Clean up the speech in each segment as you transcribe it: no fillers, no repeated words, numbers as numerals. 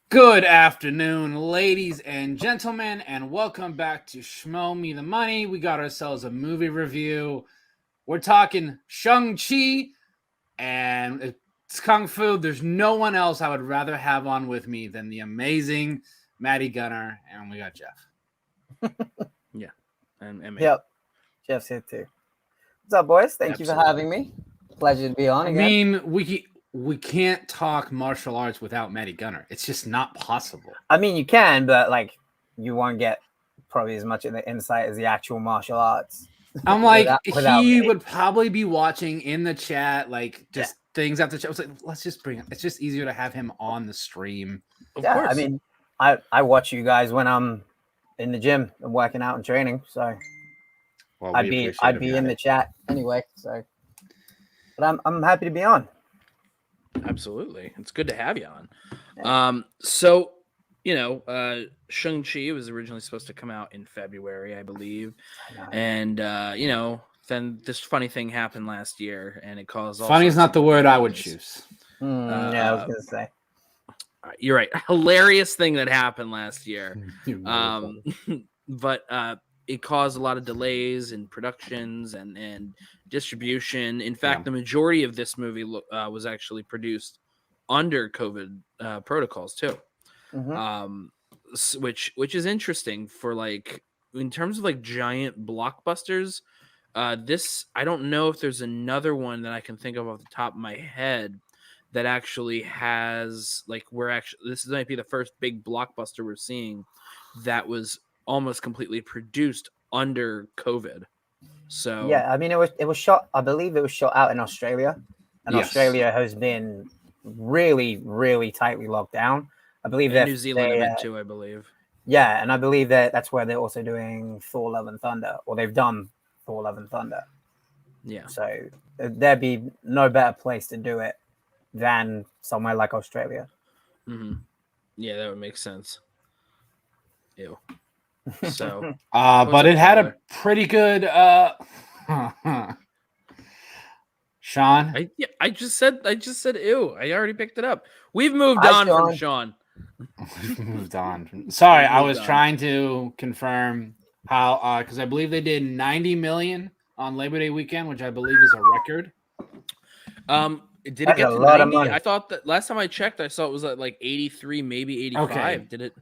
Good afternoon, ladies and gentlemen, and welcome back to Schmoe Me the Money. We got ourselves a movie review. We're talking Shang-Chi, and it's Kung Fu. There's no one else I would rather have on with me than the amazing Matty Gunner, and we got Geoff. Yeah, and me. Yep, Geoff's here too. What's up, boys? Thank you for having me. Pleasure to be on again. I mean, we can't talk martial arts without Matty Gunner. It's just not possible. I mean, you can, but like, you won't get probably as much of the insight as the actual martial arts. I'm like, without he would probably be watching in the chat, like just things after the chat. I was like, let's just bring it. It's just easier to have him on the stream. Of course. I mean, I watch you guys when I'm in the gym and working out and training, so I'd be in the chat anyway. So, but I'm happy to be on. Absolutely, it's good to have you on. Yeah. So you know, Shang-Chi was originally supposed to come out in February, I believe, and you know, then this funny thing happened last year, and it caused. Funny is not the word I would choose. Yeah, I was gonna say. You're right. Hilarious thing that happened last year, but it caused a lot of delays in productions and distribution. In fact, the majority of this movie was actually produced under COVID protocols too. Mm-hmm. Which is interesting for like in terms of like giant blockbusters. This I don't know if there's another one that I can think of off the top of my head that actually has like this might be the first big blockbuster we're seeing that was almost completely produced under COVID. So yeah, I mean it was shot. I believe it was shot out in Australia, and Australia has been really tightly locked down. I believe that New Zealand too. I believe. Yeah, and I believe that's where they're also doing Thor: Love and Thunder, or they've done Thor: Love and Thunder. Yeah. So there'd be no better place to do it than somewhere like Australia. Mm-hmm. Yeah, that would make sense. Ew. So, but it had a pretty good. Sean, I just said ew. I already picked it up. We've moved on from Sean. We've moved on. Sorry, I was trying to confirm how because I believe they did 90 million on Labor Day weekend, which I believe is a record. Did it get to 90? I thought that last time I checked, I saw it was at like 83, maybe 85. Okay. Did it?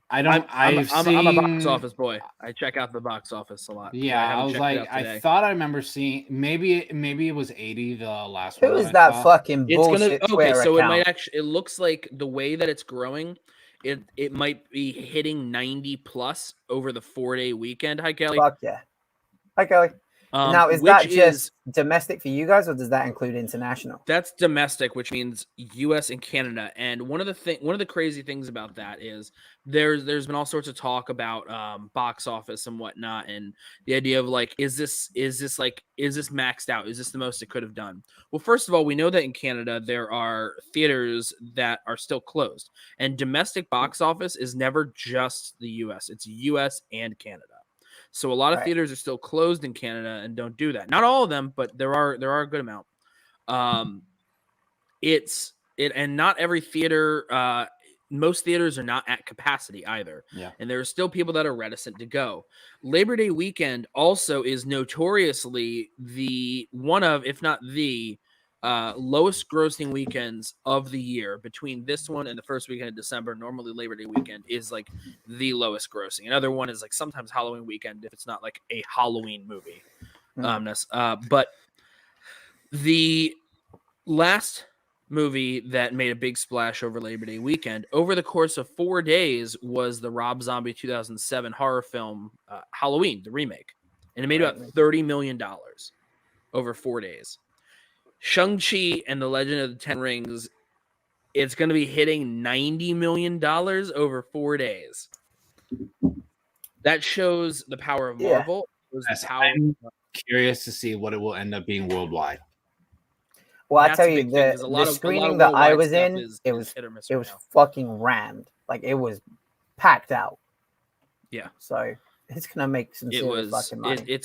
I don't. I'm a box office boy. I check out the box office a lot. Yeah, I was like, I thought I remember seeing maybe it was 80 the last one. Who is that fucking bullshit? It's gonna so account. It might actually. It looks like the way that it's growing, it might be hitting 90 plus over the 4-day weekend. Hi Kelly. Fuck yeah. Hi Kelly. Now, is that just domestic for you guys, or does that include international? That's domestic, which means U.S. and Canada. And one of the crazy things about that is there's been all sorts of talk about box office and whatnot, and the idea of like, is this maxed out? Is this the most it could have done? Well, first of all, we know that in Canada there are theaters that are still closed, and domestic box office is never just the U.S. It's U.S. and Canada. So a lot of theaters are still closed in Canada and don't do that. Not all of them, but there are a good amount. And not every theater. Most theaters are not at capacity either. Yeah. And there are still people that are reticent to go. Labor Day weekend also is notoriously one of, if not the lowest grossing weekends of the year. Between this one and the first weekend of December, normally Labor Day weekend is like the lowest grossing. Another one is like sometimes Halloween weekend if it's not like a Halloween movie. But the last movie that made a big splash over Labor Day weekend over the course of 4 days was the Rob Zombie 2007 horror film Halloween, the remake, and it made about $30 million over 4 days. Shang-Chi and the Legend of the Ten Rings, it's going to be hitting $90 million over 4 days. That shows the power of Marvel. I'm curious to see what it will end up being worldwide. Well, I tell you, the screening that I was in, it was fucking rammed. Like, it was packed out. Yeah. So it's going to make some serious fucking money.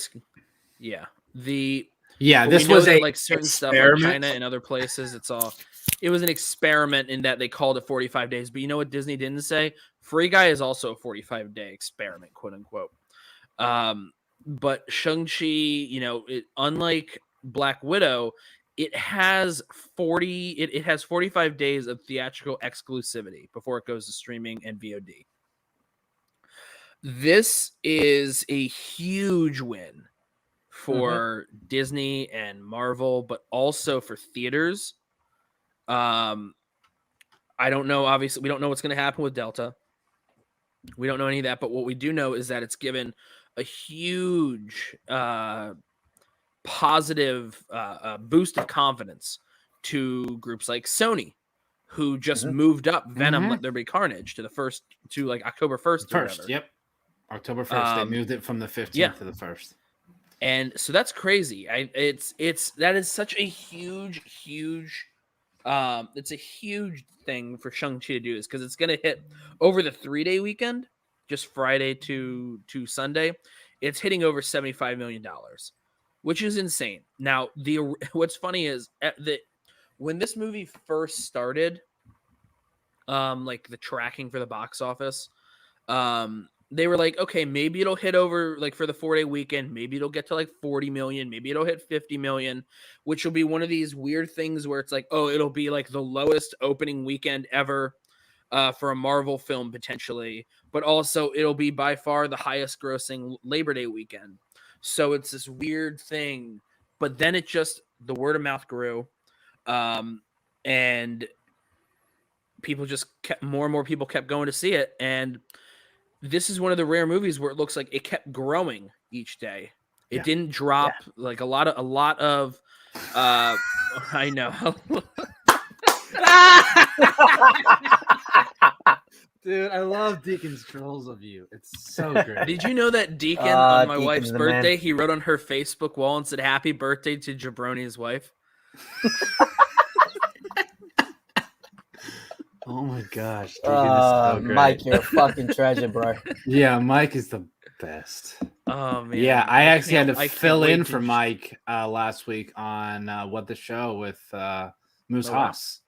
Yeah. This was like certain stuff like China and other places. It's all It was an experiment in that they called it 45 days. But you know what Disney didn't say? Free Guy is also a 45-day experiment, quote unquote. But Shang-Chi, you know, unlike Black Widow, it has 45 days of theatrical exclusivity before it goes to streaming and VOD. This is a huge win for Disney and Marvel, but also for theaters. I don't know. Obviously, we don't know what's going to happen with Delta. We don't know any of that, but what we do know is that it's given a huge positive boost of confidence to groups like Sony, who just moved up Venom Let There Be Carnage to like October 1st or whatever. Yep. October 1st. They moved it from the 15th to the 1st. And so that's crazy. That is such a huge it's a huge thing for Shang-Chi to do this, because it's going to hit over the 3-day weekend, just Friday to Sunday. It's hitting over $75 million, which is insane. Now, what's funny is when this movie first started, like the tracking for the box office, they were like, okay, maybe it'll hit over, like, for the 4-day weekend, maybe it'll get to like 40 million, maybe it'll hit 50 million, which will be one of these weird things where it's like, oh, it'll be like the lowest opening weekend ever for a Marvel film potentially, but also it'll be by far the highest grossing Labor Day weekend. So it's this weird thing, but then the word of mouth grew, and people just more and more people kept going to see it. And this is one of the rare movies where it looks like it kept growing each day. It didn't drop like a lot of I know. Dude, I love Deacon's trolls of you. It's so great. Did you know that Deacon on my Deacon's wife's the birthday, man. he wrote on her Facebook wall and said happy birthday to Jabroni's wife? Oh my gosh. Deacon is so great. Mike, you're a fucking treasure, bro. Yeah, Mike is the best. Oh man. Yeah, I actually had to I fill can't in wait for Mike last week on What the Show with Moose Oh, wow. Haas.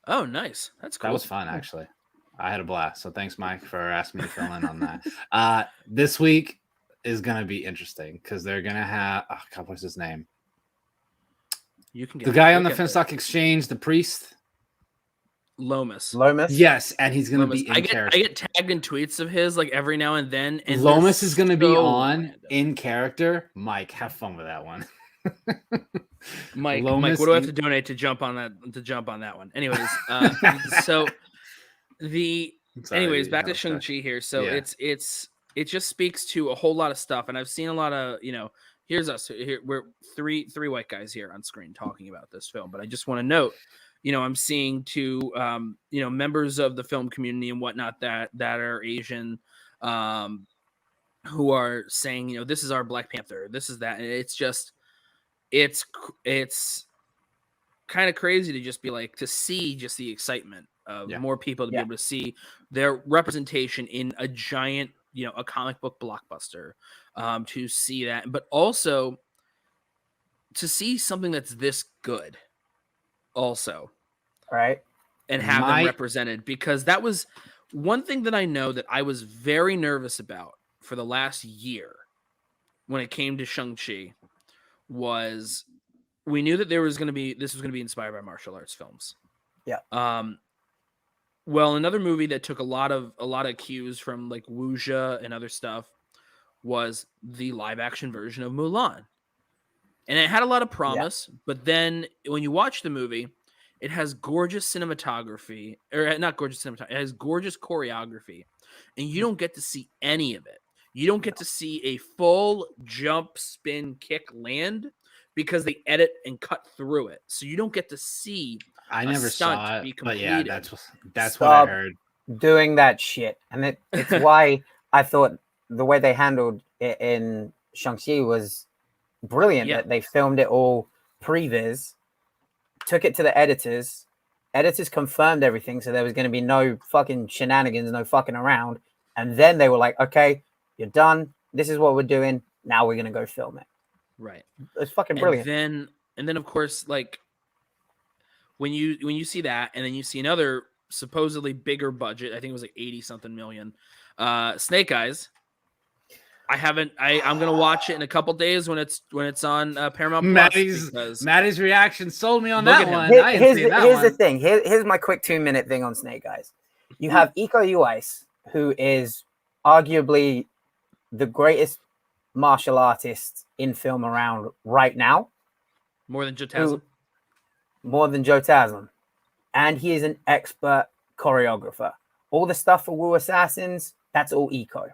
Oh, nice. That's cool. That was fun, actually. I had a blast. So thanks, Mike, for asking me to fill in on that. This week is going to be interesting because they're going to have, oh God, what's his name? You can get The guy on the Finstock Exchange, the priest. Lomas. Yes, and he's going to be in character. I get tagged in tweets of his like every now and then. And Lomas is going to be on random. in character. Mike, have fun with that one. Mike, Lomas what do I have to donate to jump on that one? Anyways, so back to Shang-Chi here. So Yeah. it just speaks to a whole lot of stuff, and I've seen a lot of, here's us here. We're three white guys here on screen talking about this film, but I just want to note, I'm seeing two, members of the film community and whatnot that are Asian, who are saying, this is our Black Panther, this is that, and it's just, it's kind of crazy to just be like, to see just the excitement of more people to be able to see their representation in a giant, a comic book blockbuster, to see that, but also to see something that's this good also. Right. And have them represented, because that was one thing that I know that I was very nervous about for the last year when it came to Shang-Chi, was we knew that this was going to be inspired by martial arts films. Yeah. Well, another movie that took a lot of cues from like Wuxia and other stuff was the live action version of Mulan. And it had a lot of promise, but then when you watch the movie, it has gorgeous cinematography, or not gorgeous cinematography, it has gorgeous choreography, and you don't get to see any of it. You don't get to see a full jump, spin, kick, land, because they edit and cut through it. So you don't get to see. I never saw it, but yeah, that's what I heard. Doing that shit, and it's why I thought the way they handled it in Shang-Chi was brilliant. That they filmed it all previs, took it to the editors confirmed everything, so there was going to be no fucking shenanigans, no fucking around, and then they were like, okay, you're done, this is what we're doing, now we're going to go film it. Right. It's fucking brilliant. And then of course, like, when you see that, and then you see another supposedly bigger budget, I think it was like 80 something million, Snake Eyes. I'm gonna watch it in a couple days when it's on Paramount Plus. Maddie's reaction sold me on that one. Here's the thing. Here's my quick 2-minute thing on Snake Eyes. You have Iko Uwais, who is arguably the greatest martial artist in film around right now. More than Joe Taslim. And he is an expert choreographer. All the stuff for Wu Assassins, that's all Iko.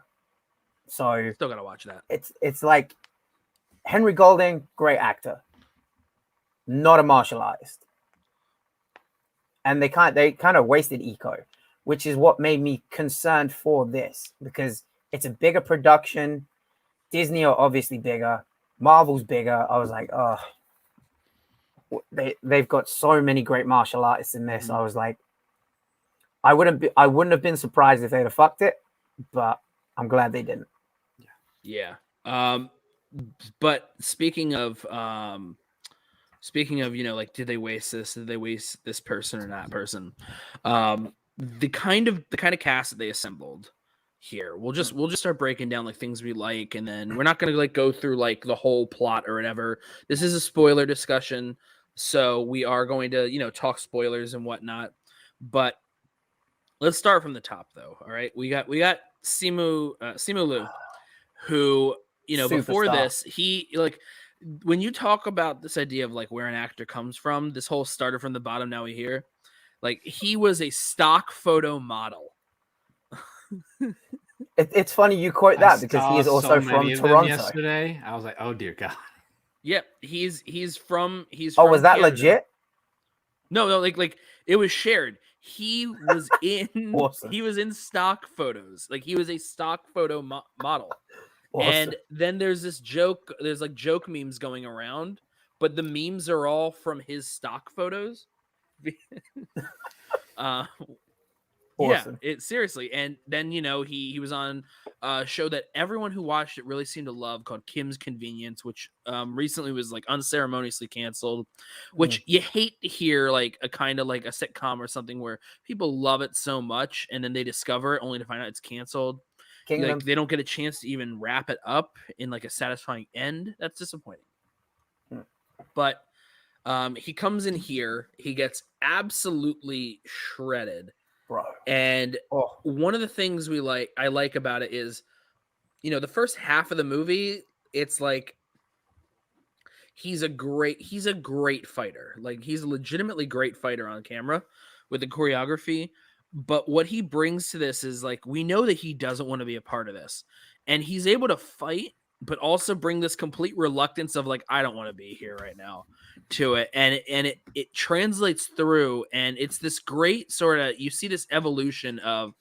So still gotta watch that. It's like Henry Golding, great actor, not a martial artist. And they kind of wasted Iko, which is what made me concerned for this, because it's a bigger production. Disney are obviously bigger. Marvel's bigger. I was like, oh, they've got so many great martial artists in this. I was like, I wouldn't have been surprised if they'd have fucked it, but I'm glad they didn't. Yeah. But speaking of, like, did they waste this? Did they waste this person or that person? The kind of cast that they assembled here, we'll just start breaking down like things we like, and then we're not going to like go through like the whole plot or whatever. This is a spoiler discussion, so we are going to, talk spoilers and whatnot. But let's start from the top, though. All right, we got Simu Liu, who, Superstar. Before this, he, like, when you talk about this idea of like where an actor comes from, this whole started from the bottom, now we hear, like, he was a stock photo model. It's funny you quote that, because he is also from Toronto. Yesterday, I was like, oh dear God. Yep, he's from Oh, was that Canada. legit? No, like it was shared. He was in awesome. He was in stock photos. Like, he was a stock photo model. Awesome. And then there's this joke. There's like joke memes going around, but the memes are all from his stock photos. Awesome. Yeah, seriously. And then, he was on a show that everyone who watched it really seemed to love, called Kim's Convenience, which recently was like unceremoniously canceled, which you hate to hear, like a kind of like a sitcom or something where people love it so much and then they discover it only to find out it's canceled. Like, they don't get a chance to even wrap it up in like a satisfying end. That's disappointing. But he comes in here, he gets absolutely shredded. Bro. And one of the things I like about it is, the first half of the movie, it's like he's a great fighter. Like, he's a legitimately great fighter on camera with the choreography. But what he brings to this is, like, we know that he doesn't want to be a part of this, and he's able to fight, but also bring this complete reluctance of like, I don't want to be here right now to it. And it translates through, and it's this great sort of, you see this evolution of,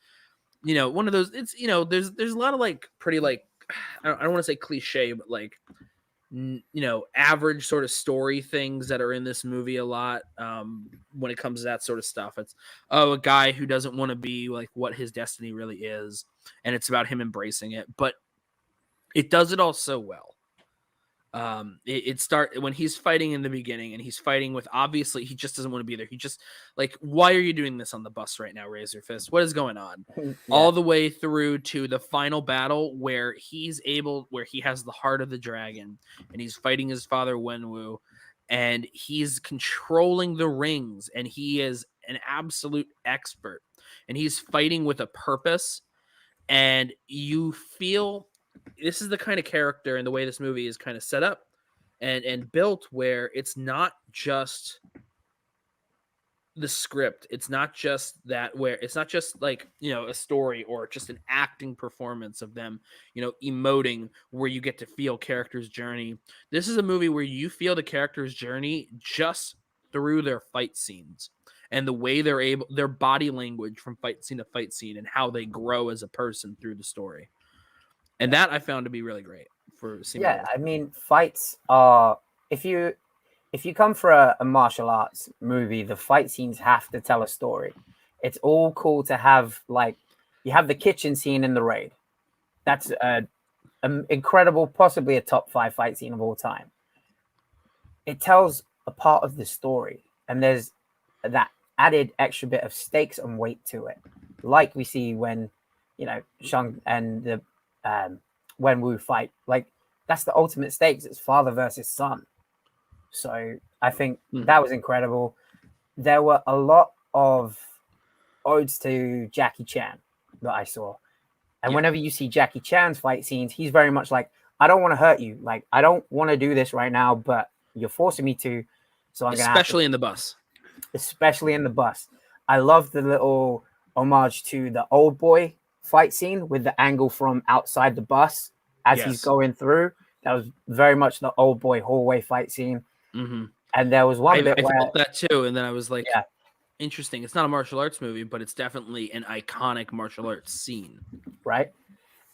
one of those, it's, there's a lot of like pretty, like, I don't want to say cliche, but like, average sort of story things that are in this movie a lot. When it comes to that sort of stuff, it's a guy who doesn't want to be like what his destiny really is, and it's about him embracing it. But it does it all so well. It start when he's fighting in the beginning, and he's fighting with, obviously he just doesn't want to be there. He just, like, why are you doing this on the bus right now, Razor Fist? What is going on? Yeah. All the way through to the final battle where he has the heart of the dragon, and he's fighting his father Wenwu, and he's controlling the rings, and he is an absolute expert, and he's fighting with a purpose, and you feel this is the kind of character, and the way this movie is kind of set up and built, where it's not just the script. It's not just that, where it's not just like, a story or just an acting performance of them, emoting, where you get to feel characters' journey. This is a movie where you feel the character's journey just through their fight scenes and the way their body language from fight scene to fight scene, and how they grow as a person through the story. And that I found to be really great for Simu. Yeah, I mean, fights are, if you come for a martial arts movie, the fight scenes have to tell a story. It's all cool to have, like, you have the kitchen scene in The Raid. That's an incredible, possibly a top 5 fight scene of all time. It tells a part of the story, and there's that added extra bit of stakes and weight to it, like we see when Shang and the when Wu fight. Like that's the ultimate stakes. It's father versus son. So I think that was incredible. There were a lot of odes to Jackie Chan that I saw. And whenever you see Jackie Chan's fight scenes, he's very much like, I don't want to hurt you. Like, I don't want to do this right now, but you're forcing me to. So I'm going to especially in the bus. Especially in the bus. I love the little homage to the Old Boy fight scene with the angle from outside the bus as he's going through. That was very much the Old Boy hallway fight scene. Mm-hmm. And there was one bit I where felt that too, and then I was like, interesting. It's not a martial arts movie, but it's definitely an iconic martial arts scene, right?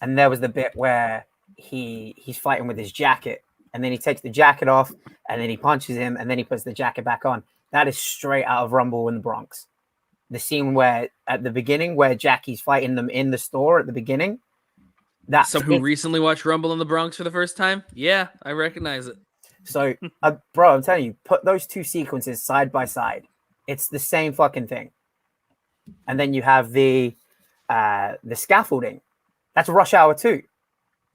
And there was the bit where he's fighting with his jacket, and then he takes the jacket off, and then he punches him, and then he puts the jacket back on. That is straight out of Rumble in the Bronx. The scene where at the beginning where Jackie's fighting them in the store at the beginning. That's who recently watched Rumble in the Bronx for the first time. Yeah, I recognize it. So, bro, I'm telling you, put those two sequences side by side. It's the same fucking thing. And then you have the scaffolding. That's Rush Hour 2.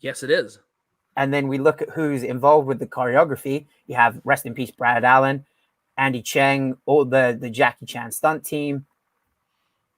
Yes, it is. And then we look at who's involved with the choreography. You have, rest in peace, Brad Allen, Andy Cheng, all the Jackie Chan stunt team.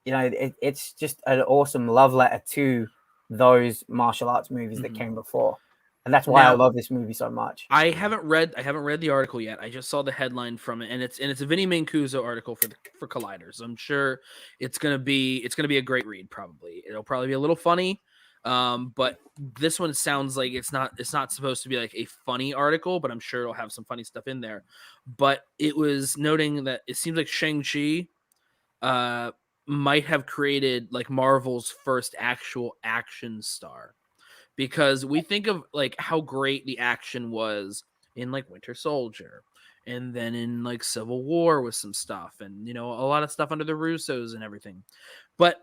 It's just an awesome love letter to those martial arts movies that came before. And that's why I love this movie so much. I haven't read the article yet. I just saw the headline from it, and it's a Vinny Mancuso article for Colliders. I'm sure it's gonna be a great read. Probably it'll probably be a little funny, but this one sounds like it's not supposed to be like a funny article, but I'm sure it'll have some funny stuff in there. But it was noting that it seems like Shang-Chi might have created like Marvel's first actual action star. Because we think of like how great the action was in like Winter Soldier, and then in like Civil War with some stuff, and a lot of stuff under the Russos and everything. But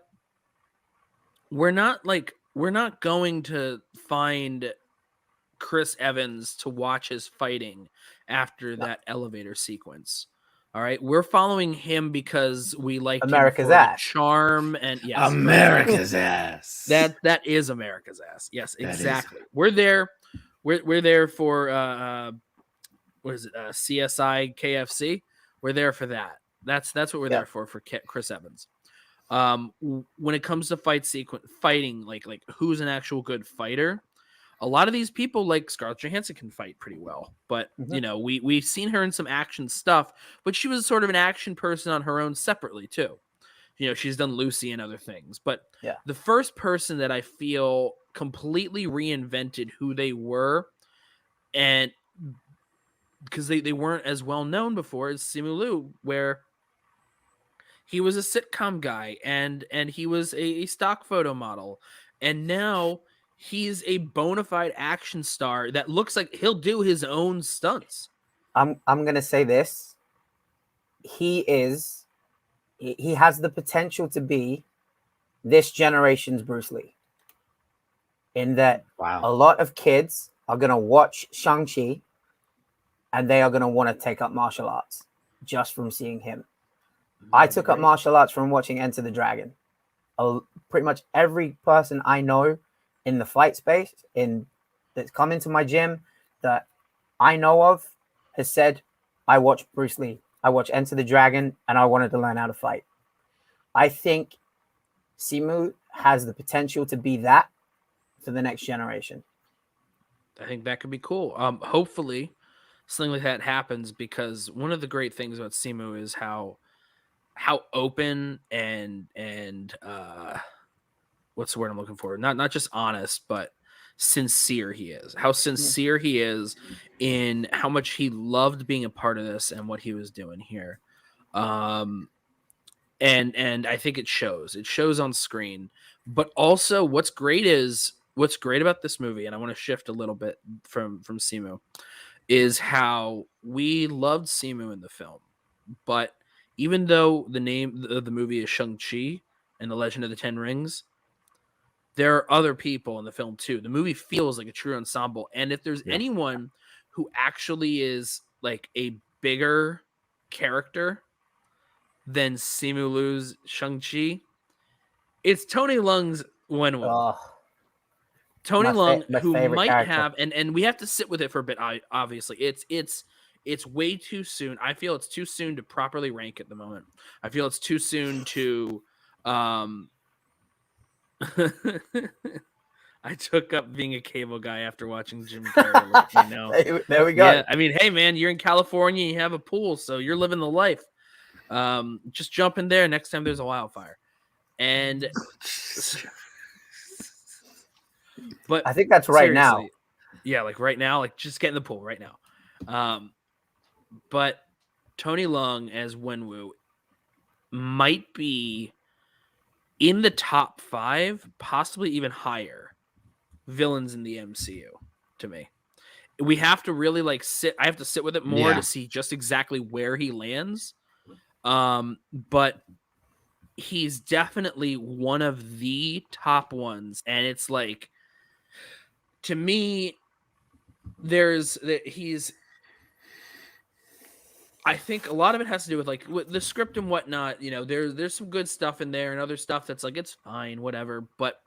we're not going to find Chris Evans to watch his fighting after that elevator sequence. All right, we're following him because we like America's ass charm and America's ass. That is America's ass. Yes, exactly. We're there. We're there for what is it? CSI KFC. We're there for that. That's what we're there for Chris Evans. When it comes to fighting, like who's an actual good fighter. A lot of these people, like Scarlett Johansson, can fight pretty well, but we've seen her in some action stuff, but she was sort of an action person on her own separately too. She's done Lucy and other things, but the first person that I feel completely reinvented who they were, and because they weren't as well known before, is Simu Liu, where he was a sitcom guy and he was a stock photo model, and now he's a bona fide action star that looks like he'll do his own stunts. I'm gonna say this. He has the potential to be this generation's Bruce Lee. In that a lot of kids are gonna watch Shang-Chi and they are gonna want to take up martial arts just from seeing him. I took up martial arts from watching Enter the Dragon. Pretty much every person I know in the fight space that's come into my gym that I know of has said, I watched Bruce Lee, I watched Enter the Dragon, and I wanted to learn how to fight. I think Simu has the potential to be that for the next generation. I think that could be cool. Hopefully something like that happens, because one of the great things about Simu is how open and what's the word I'm looking for? Not just honest, but sincere he is. How sincere he is in how much he loved being a part of this and what he was doing here. And I think it shows. It shows on screen. But also what's great about this movie, and I want to shift a little bit from Simu, is how we loved Simu in the film. But even though the name of the movie is Shang-Chi and the Legend of the Ten Rings, there are other people in the film too. The movie feels like a true ensemble. And if there's anyone who actually is like a bigger character than Simu Liu's Shang-Chi. It's Tony Leung's Wenwu. Oh, Tony Leung, my who favorite might character. have, and we have to sit with it for a bit. Obviously, it's way too soon. I feel it's too soon to properly rank at the moment. I feel it's too soon to. I took up being a cable guy after watching Jim Carrey. Let me know. There we go. Yeah, I mean, hey man, you're in California, you have a pool, so you're living the life. Just jump in there next time there's a wildfire. And but I think that's right seriously, now. Yeah, like right now, like just get in the pool right now. But Tony Leung as Wenwu might be in the top 5, possibly even higher villains in the MCU to me. We have to really I have to sit with it more to see just exactly where he lands. But he's definitely one of the top ones. And it's like, to me, I think a lot of it has to do with like with the script and whatnot. You know, there's some good stuff in there and other stuff that's like, it's fine, whatever. But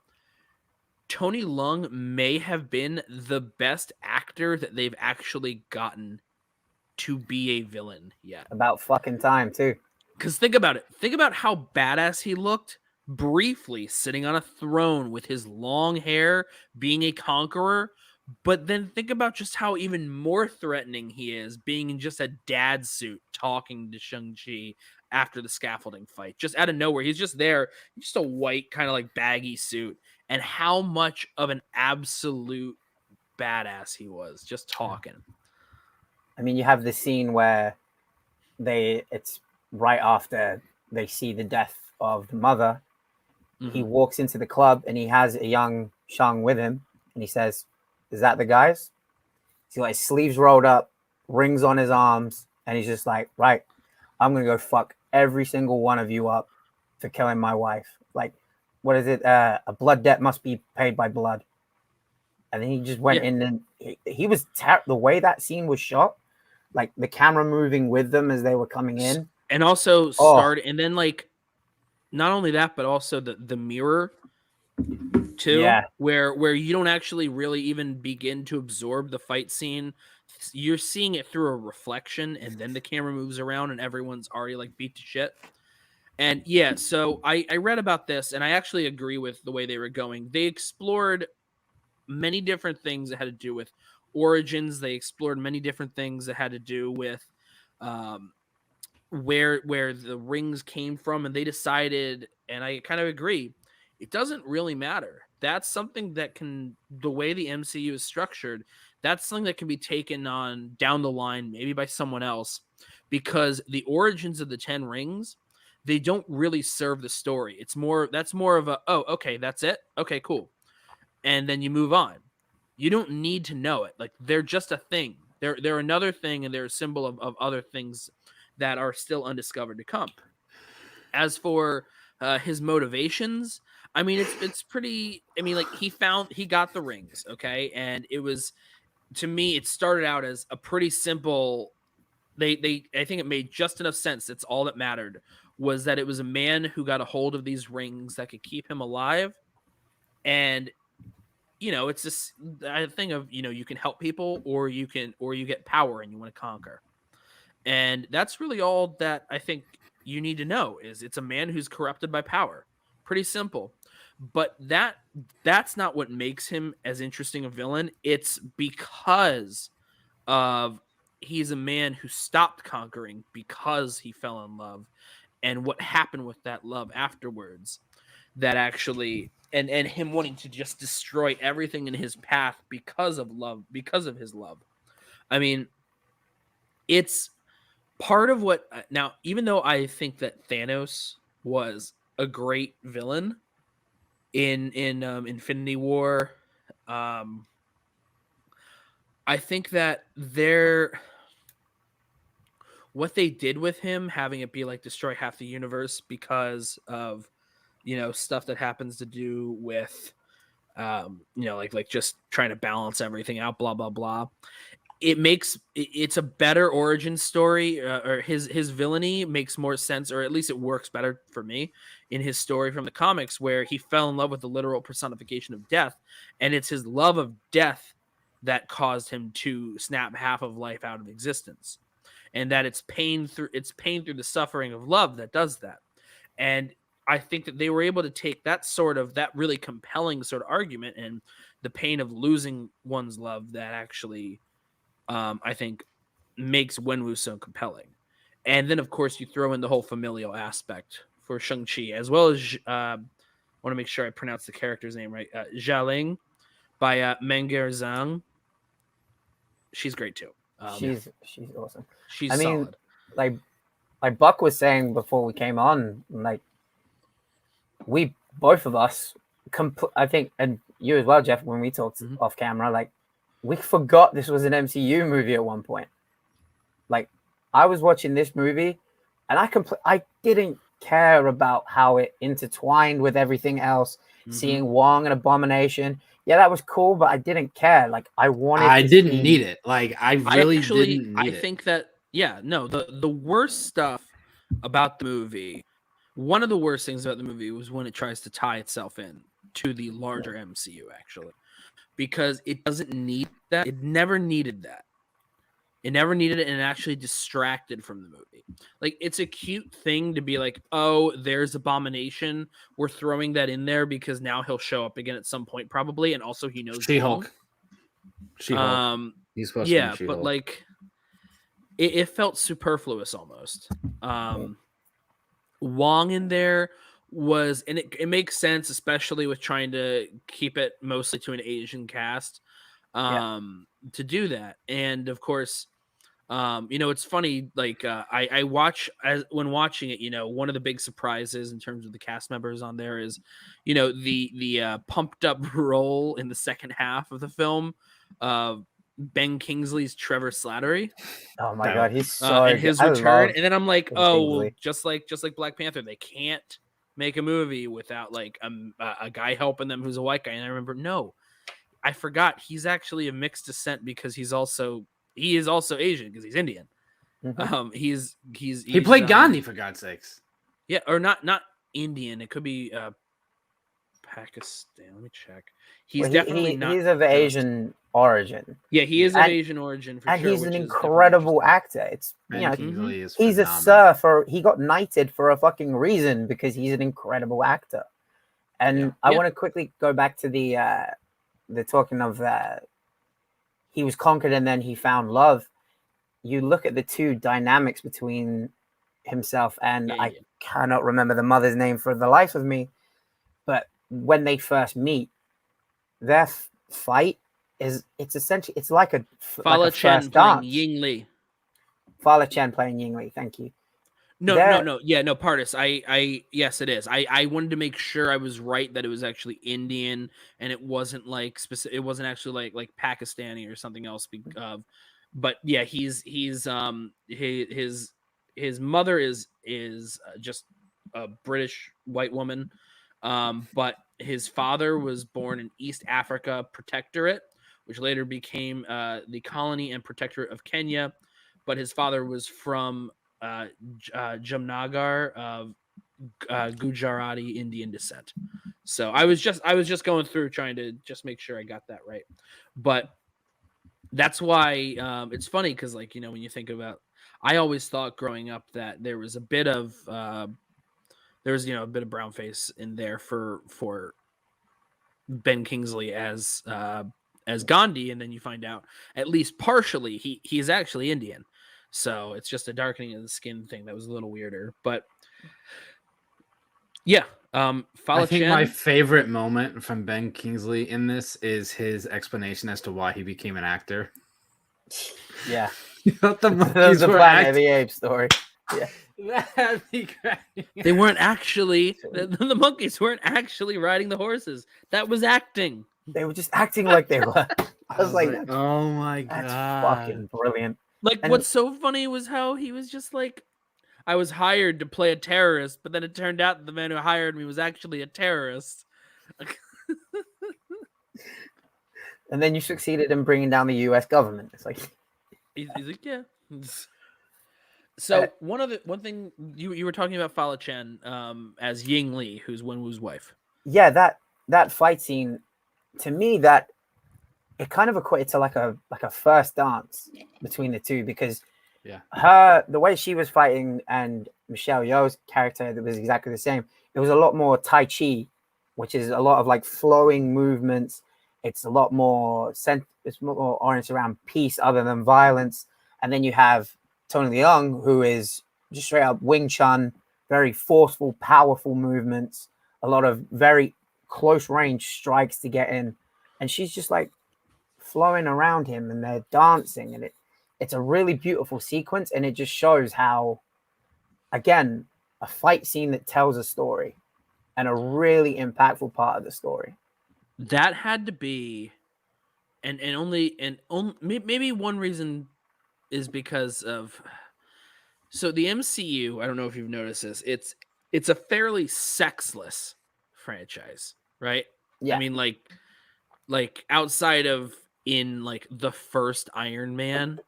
Tony Leung may have been the best actor that they've actually gotten to be a villain yet. About fucking time, too. Because think about it. Think about how badass he looked briefly sitting on a throne with his long hair, being a conqueror. But then think about just how even more threatening he is being in just a dad suit talking to Shang-Chi after the scaffolding fight. Just out of nowhere. He's just there. Just a white kind of like baggy suit. And how much of an absolute badass he was just talking. I mean, you have the scene where it's right after they see the death of the mother. Mm-hmm. He walks into the club and he has a young Shang with him. And he says, "Is that the guys?" He's got his sleeves rolled up, rings on his arms. And he's just like, "Right, I'm going to go fuck every single one of you up for killing my wife." Like, what is it? A blood debt must be paid by blood. And then he just went in and he was the way that scene was shot, like the camera moving with them as they were coming in. And also and then like, not only that, but also the mirror too, where you don't actually really even begin to absorb the fight scene. You're seeing it through a reflection, and then the camera moves around and everyone's already like beat to shit. And yeah, so I read about this and I actually agree with the way they were going. They explored many different things that had to do with origins. They explored many different things that had to do with where the rings came from, and they decided, and I kind of agree, it doesn't really matter. That's something that the way the MCU is structured, that's something that can be taken on down the line, maybe by someone else, because the origins of the 10 rings, they don't really serve the story. That's more of a, oh, okay, that's it. Okay, cool. And then you move on. You don't need to know it. Like, they're just a thing. They're another thing, and they're a symbol of other things that are still undiscovered to come. As for his motivations, I mean, it's pretty. I mean, like, he got the rings, okay, and it was, to me, it started out as a pretty simple. I think it made just enough sense. That's all that mattered, was that it was a man who got a hold of these rings that could keep him alive, and you know, it's this thing of, you know, you can help people, or you get power and you want to conquer. And that's really all that I think you need to know, is it's a man who's corrupted by power. Pretty simple. But that's not what makes him as interesting a villain. It's because of he's a man who stopped conquering because he fell in love, and what happened with that love afterwards, that actually, and him wanting to just destroy everything in his path because of love, because of his love. I mean, it's part of what, now, even though I think that Thanos was a great villain in Infinity War, I think that what they did with him, having it be like destroy half the universe because of, you know, stuff that happens to do with, you know, like just trying to balance everything out, blah, blah, blah. it's a better origin story, or his villainy makes more sense, or at least it works better for me in his story from the comics, where he fell in love with the literal personification of death, and it's his love of death that caused him to snap half of life out of existence, and that it's pain through the suffering of love that does that. And I think that they were able to take that really compelling sort of argument and the pain of losing one's love that actually, I think, makes Wenwu so compelling. And then, of course, you throw in the whole familial aspect for Shang-Chi, as well as, I want to make sure I pronounce the character's name right, Xialing by Menger Zhang. She's great, too. She's awesome. She's solid. Like Buck was saying before we came on, like, we, both of us, I think, and you as well, Geoff, when we talked off camera, like, we forgot this was an MCU movie at one point. Like, I was watching this movie, and I didn't care about how it intertwined with everything else. Seeing Wong and Abomination, yeah, that was cool, but I didn't care. Like, I didn't need it. Like, I really didn't need it. I think that, the worst stuff about the movie, one of the worst things about the movie was when it tries to tie itself in to the larger MCU, actually, because it doesn't need that. It never needed that. It never needed it, and it actually distracted from the movie. Like, it's a cute thing to be like, oh, there's Abomination. We're throwing that in there because now he'll show up again at some point, probably, and also he knows She-Hulk. He's supposed to be She-Hulk. But like, it felt superfluous almost. Wong in there was, and it makes sense, especially with trying to keep it mostly to an Asian cast, to do that. And of course, it's funny, like, I watch, when watching it, one of the big surprises in terms of the cast members on there is, the pumped up role in the second half of the film, Ben Kingsley's Trevor Slattery. Oh my god, he's so and his return. And then I'm like, Kingsley. just like Black Panther, they can't make a movie without like a guy helping them who's a white guy. And I remember, no, I forgot he's actually a mixed descent because he is also Asian because he's Indian. He played Gandhi, for God's sakes. Yeah, or not Indian. It could be Pakistan. Let me check. He's definitely not. He's of Asian origin. Yeah, he is of Asian origin for and sure. He's an incredible actor. It's he's a surfer. He got knighted for a fucking reason because he's an incredible actor. And I want to quickly go back to the talking of he was conquered and then he found love. You look at the two dynamics between himself and I cannot remember the mother's name for the life of me, but when they first meet, their fight it's essentially like a Fala Chen playing Ying Li. Fala Chen playing Ying Li. Thank you. No, Pardis. Yes, it is. I wanted to make sure I was right that it was actually Indian and it wasn't like specific. It wasn't actually like Pakistani or something else. But yeah, his mother is just a British white woman, but his father was born in East Africa Protectorate, which later became the colony and protectorate of Kenya. But his father was from Jamnagar of Gujarati Indian descent. So I was just going through trying to just make sure I got that right. But that's why it's funny because, like, when you think about, I always thought growing up that there was a bit of a bit of brown face in there for Ben Kingsley as Gandhi, and then you find out at least partially he's actually Indian. So it's just a darkening of the skin thing that was a little weirder. But yeah, I think my favorite moment from Ben Kingsley in this is his explanation as to why he became an actor. Yeah. The monkeys were Planet of the Apes story. Yeah. That'd be great. They weren't actually the monkeys weren't actually riding the horses. That was acting. They were just acting like they were. I was like, oh my god, that's fucking brilliant. Like, and what's so funny was how he was just like, I was hired to play a terrorist, but then it turned out that the man who hired me was actually a terrorist. And then you succeeded in bringing down the U.S. government. It's like, He's like, yeah. So one thing you were talking about Fala Chen as Ying Li, who's Wenwu's wife. Yeah, that fight scene, to me, that it kind of equated to like a first dance between the two, because the way she was fighting and Michelle Yeoh's character, that was exactly the same. It was a lot more Tai Chi, which is a lot of like flowing movements. It's a lot more it's more oriented around peace other than violence. And then you have Tony Leung, who is just straight up Wing Chun, very forceful, powerful movements, a lot of very close range strikes to get in. And she's just like flowing around him, and they're dancing, and it's a really beautiful sequence, and it just shows how, again, a fight scene that tells a story and a really impactful part of the story. That had to be, and maybe one reason is because of, so the MCU, I don't know if you've noticed this, it's a fairly sexless franchise, right? Yeah. I mean, like outside of in like the first Iron Man,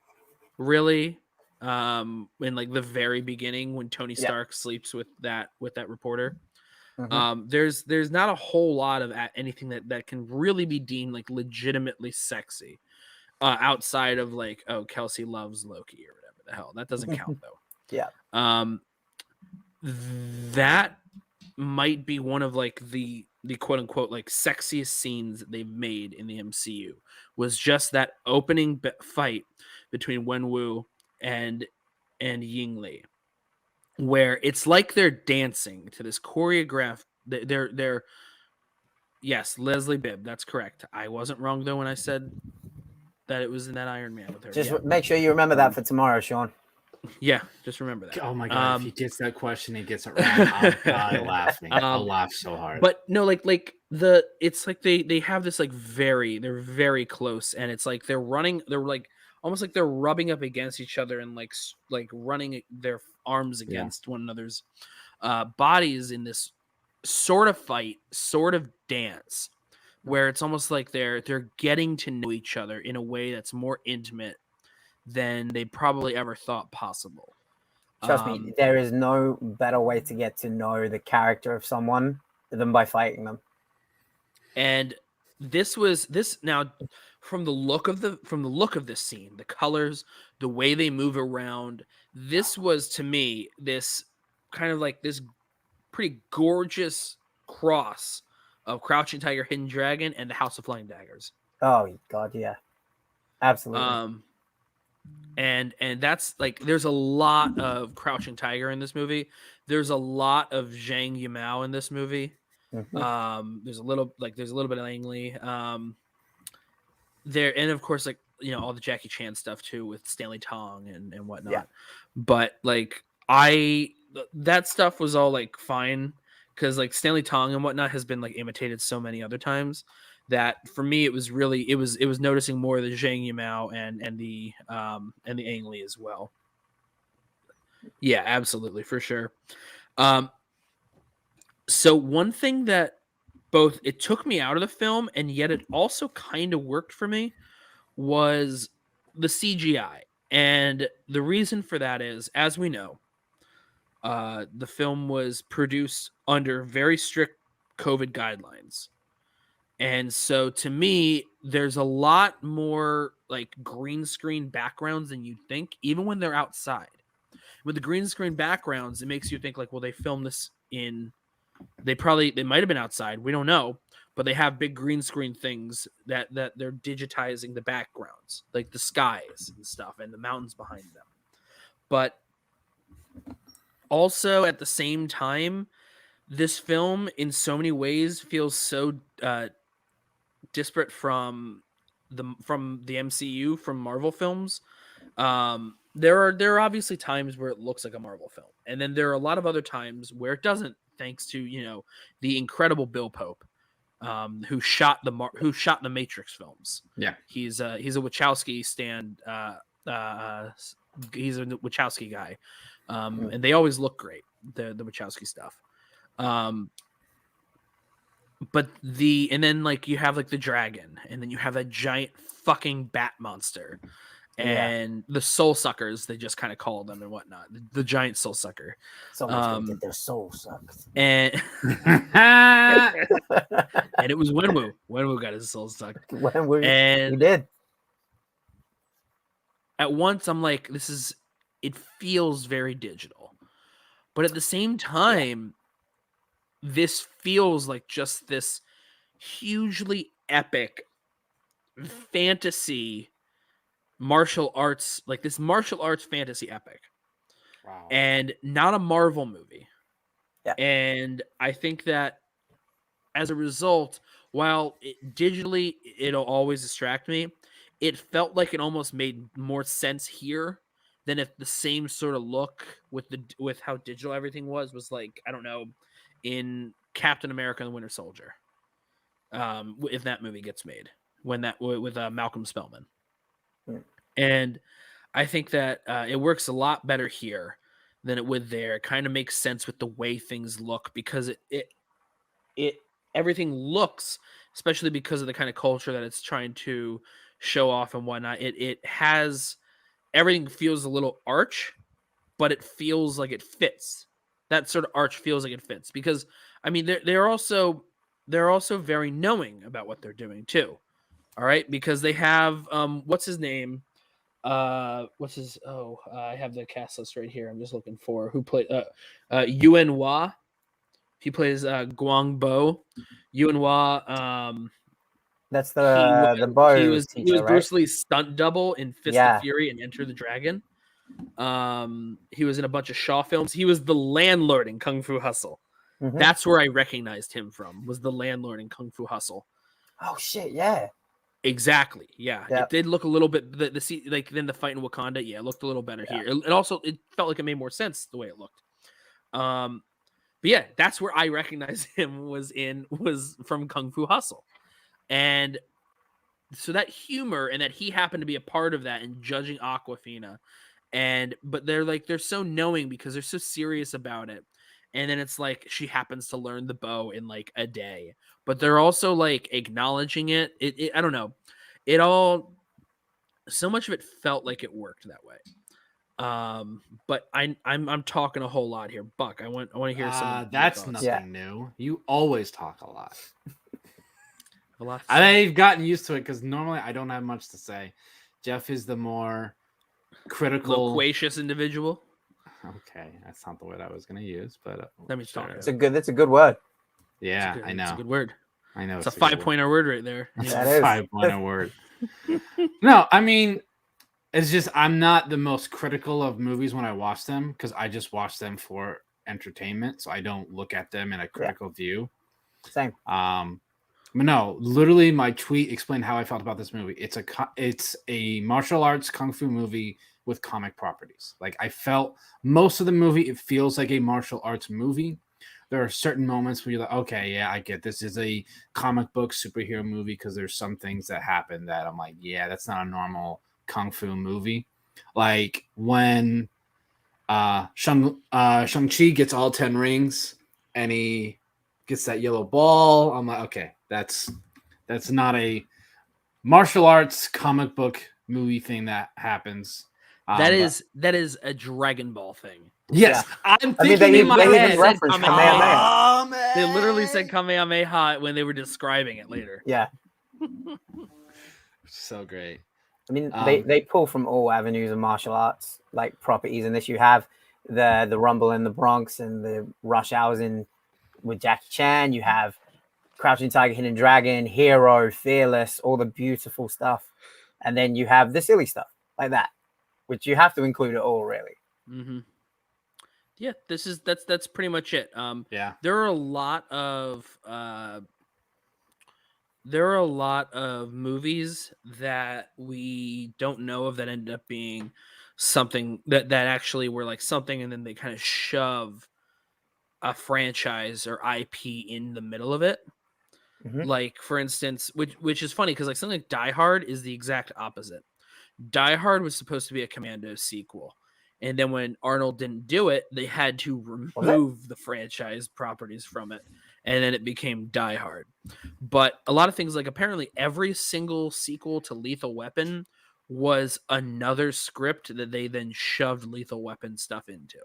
really, in like the very beginning when Tony Stark sleeps with that reporter. There's not a whole lot of anything that can really be deemed like legitimately sexy, outside of like, oh, Kelsey loves Loki or whatever the hell. That doesn't count though. Yeah. That might be one of like the quote unquote like sexiest scenes that they've made in the MCU, was just that opening fight between Wenwu and Ying Li, where it's like they're dancing to this choreographed. They're yes, Leslie Bibb. That's correct. I wasn't wrong though when I said that it was in that Iron Man with her. Just make sure you remember that for tomorrow, Sean. Yeah, just remember that. Oh my god! If he gets that question, he gets it wrong. I'll die laughing. I'll laugh so hard. But no, it's like they have this like they're very close, and it's like they're running. They're like almost like they're rubbing up against each other and like running their arms against one another's bodies in this sort of fight, sort of dance, where it's almost like they're getting to know each other in a way that's more intimate than they probably ever thought possible. Trust me, there is no better way to get to know the character of someone than by fighting them. And this now, from the look of this scene, the colors, the way they move around, this was to me this kind of like this pretty gorgeous cross of Crouching Tiger, Hidden Dragon, and the House of Flying Daggers. Oh god, yeah, absolutely. And that's like, there's a lot of Crouching Tiger in this movie. There's a lot of Zhang Yimou in this movie. There's a little bit of Ang Lee. There, and of course, like, you know, all the Jackie Chan stuff too with Stanley Tong and whatnot. Yeah. But like that stuff was all like fine, because like Stanley Tong and whatnot has been like imitated so many other times that for me it was noticing more the Zhang Yimou and the Ang Lee as well. Yeah, absolutely, for sure. So one thing that both it took me out of the film and yet it also kind of worked for me was the CGI. And the reason for that is, as we know, the film was produced under very strict COVID guidelines. And so to me, there's a lot more like green screen backgrounds than you'd think, even when they're outside. With the green screen backgrounds, it makes you think like, well, they filmed this they might have been outside. We don't know, but they have big green screen things that they're digitizing the backgrounds, like the skies and stuff and the mountains behind them. But also at the same time, this film in so many ways feels so disparate from the MCU, from Marvel films. There are obviously times where it looks like a Marvel film, and then there are a lot of other times where it doesn't, thanks to, you know, the incredible Bill Pope, who shot the Matrix films. Yeah, he's a Wachowski he's a Wachowski guy, and they always look great, the Wachowski stuff. But and then like you have like the dragon, and then you have that giant fucking bat monster, and the soul suckers, they just kind of call them and whatnot. The giant soul sucker. Someone's gonna get their soul sucked. And and it was Wenwu. Wenwu got his soul sucked. He did. At once, I'm like, it feels very digital. But at the same time, this feels like just this hugely epic fantasy martial arts, like this martial arts fantasy epic. Wow. And not a Marvel movie. Yeah. And I think that as a result, while digitally it'll always distract me, it felt like it almost made more sense here than if the same sort of look with how digital everything was like, I don't know, in Captain America and the Winter Soldier. If that movie gets made, when that with Malcolm Spellman. Yeah. And I think that it works a lot better here than it would there. It kind of makes sense with the way things look, because it everything looks, especially because of the kind of culture that it's trying to show off and whatnot. It has, everything feels a little arch, but it feels like it fits. That sort of arch feels like it fits, because I mean they're also very knowing about what they're doing too. All right, because they have what's his name? I have the cast list right here. I'm just looking for who played Yuen Hua. He plays Guang Bo. Yuen Hua. That's the boy. He was teacher, Bruce Lee's stunt double in Fist Yeah. of Fury and Enter the Dragon. He was in a bunch of Shaw films. He was the landlord in Kung Fu Hustle. Mhm. That's where I recognized him from. Was the landlord in Kung Fu Hustle. Oh shit! Yeah. Exactly. Yeah. Yep. It did look a little bit like then the fight in Wakanda. Yeah, it looked a little better here. It also felt like it made more sense the way it looked. But yeah, that's where I recognized him was from Kung Fu Hustle. And so that humor, and that he happened to be a part of that and judging Aquafina, but they're so knowing because they're so serious about it. And then it's like she happens to learn the bow in like a day, but they're also like acknowledging it. I don't know. It all, so much of it felt like it worked that way. But I'm talking a whole lot here, Buck. I want to hear some. That's thoughts. nothing new. You always talk a lot. A lot. I've gotten used to it because normally I don't have much to say. Geoff is the more critical, loquacious individual. Okay, that's not the word I was going to use, but let me start. That's a good word. Yeah, I know. It's a good word. I know. It's a 5-pointer word right there. That is 5-pointer word. No, I mean, it's just I'm not the most critical of movies when I watch them because I just watch them for entertainment, so I don't look at them in a critical view. Same. But no, literally, my tweet explained how I felt about this movie. It's a martial arts kung fu movie with comic properties. Like I felt most of the movie, it feels like a martial arts movie. There are certain moments where you're like, okay, yeah, I get this is a comic book superhero movie because there's some things that happen that I'm like, yeah, that's not a normal kung fu movie. Like when Shang-Chi gets all 10 rings and he gets that yellow ball. I'm like, okay, that's not a martial arts comic book movie thing that happens. That is a Dragon Ball thing. Yes, yeah. I'm thinking in my head. They literally said Kamehameha when they were describing it later. Yeah, so great. I mean, they pull from all avenues of martial arts like properties. In this, you have the Rumble in the Bronx and the Rush Hours with Jackie Chan. You have Crouching Tiger, Hidden Dragon, Hero, Fearless, all the beautiful stuff, and then you have the silly stuff like that, which you have to include it all, really. Mm-hmm. Yeah, that's pretty much it. Yeah, there are a lot of movies that we don't know of that end up being something that actually were like something, and then they kind of shove a franchise or IP in the middle of it. Mm-hmm. Like, for instance, which is funny because like something like Die Hard is the exact opposite. Die Hard was supposed to be a Commando sequel. And then when Arnold didn't do it, they had to remove the franchise properties from it. And then it became Die Hard. But a lot of things, like apparently every single sequel to Lethal Weapon was another script that they then shoved Lethal Weapon stuff into,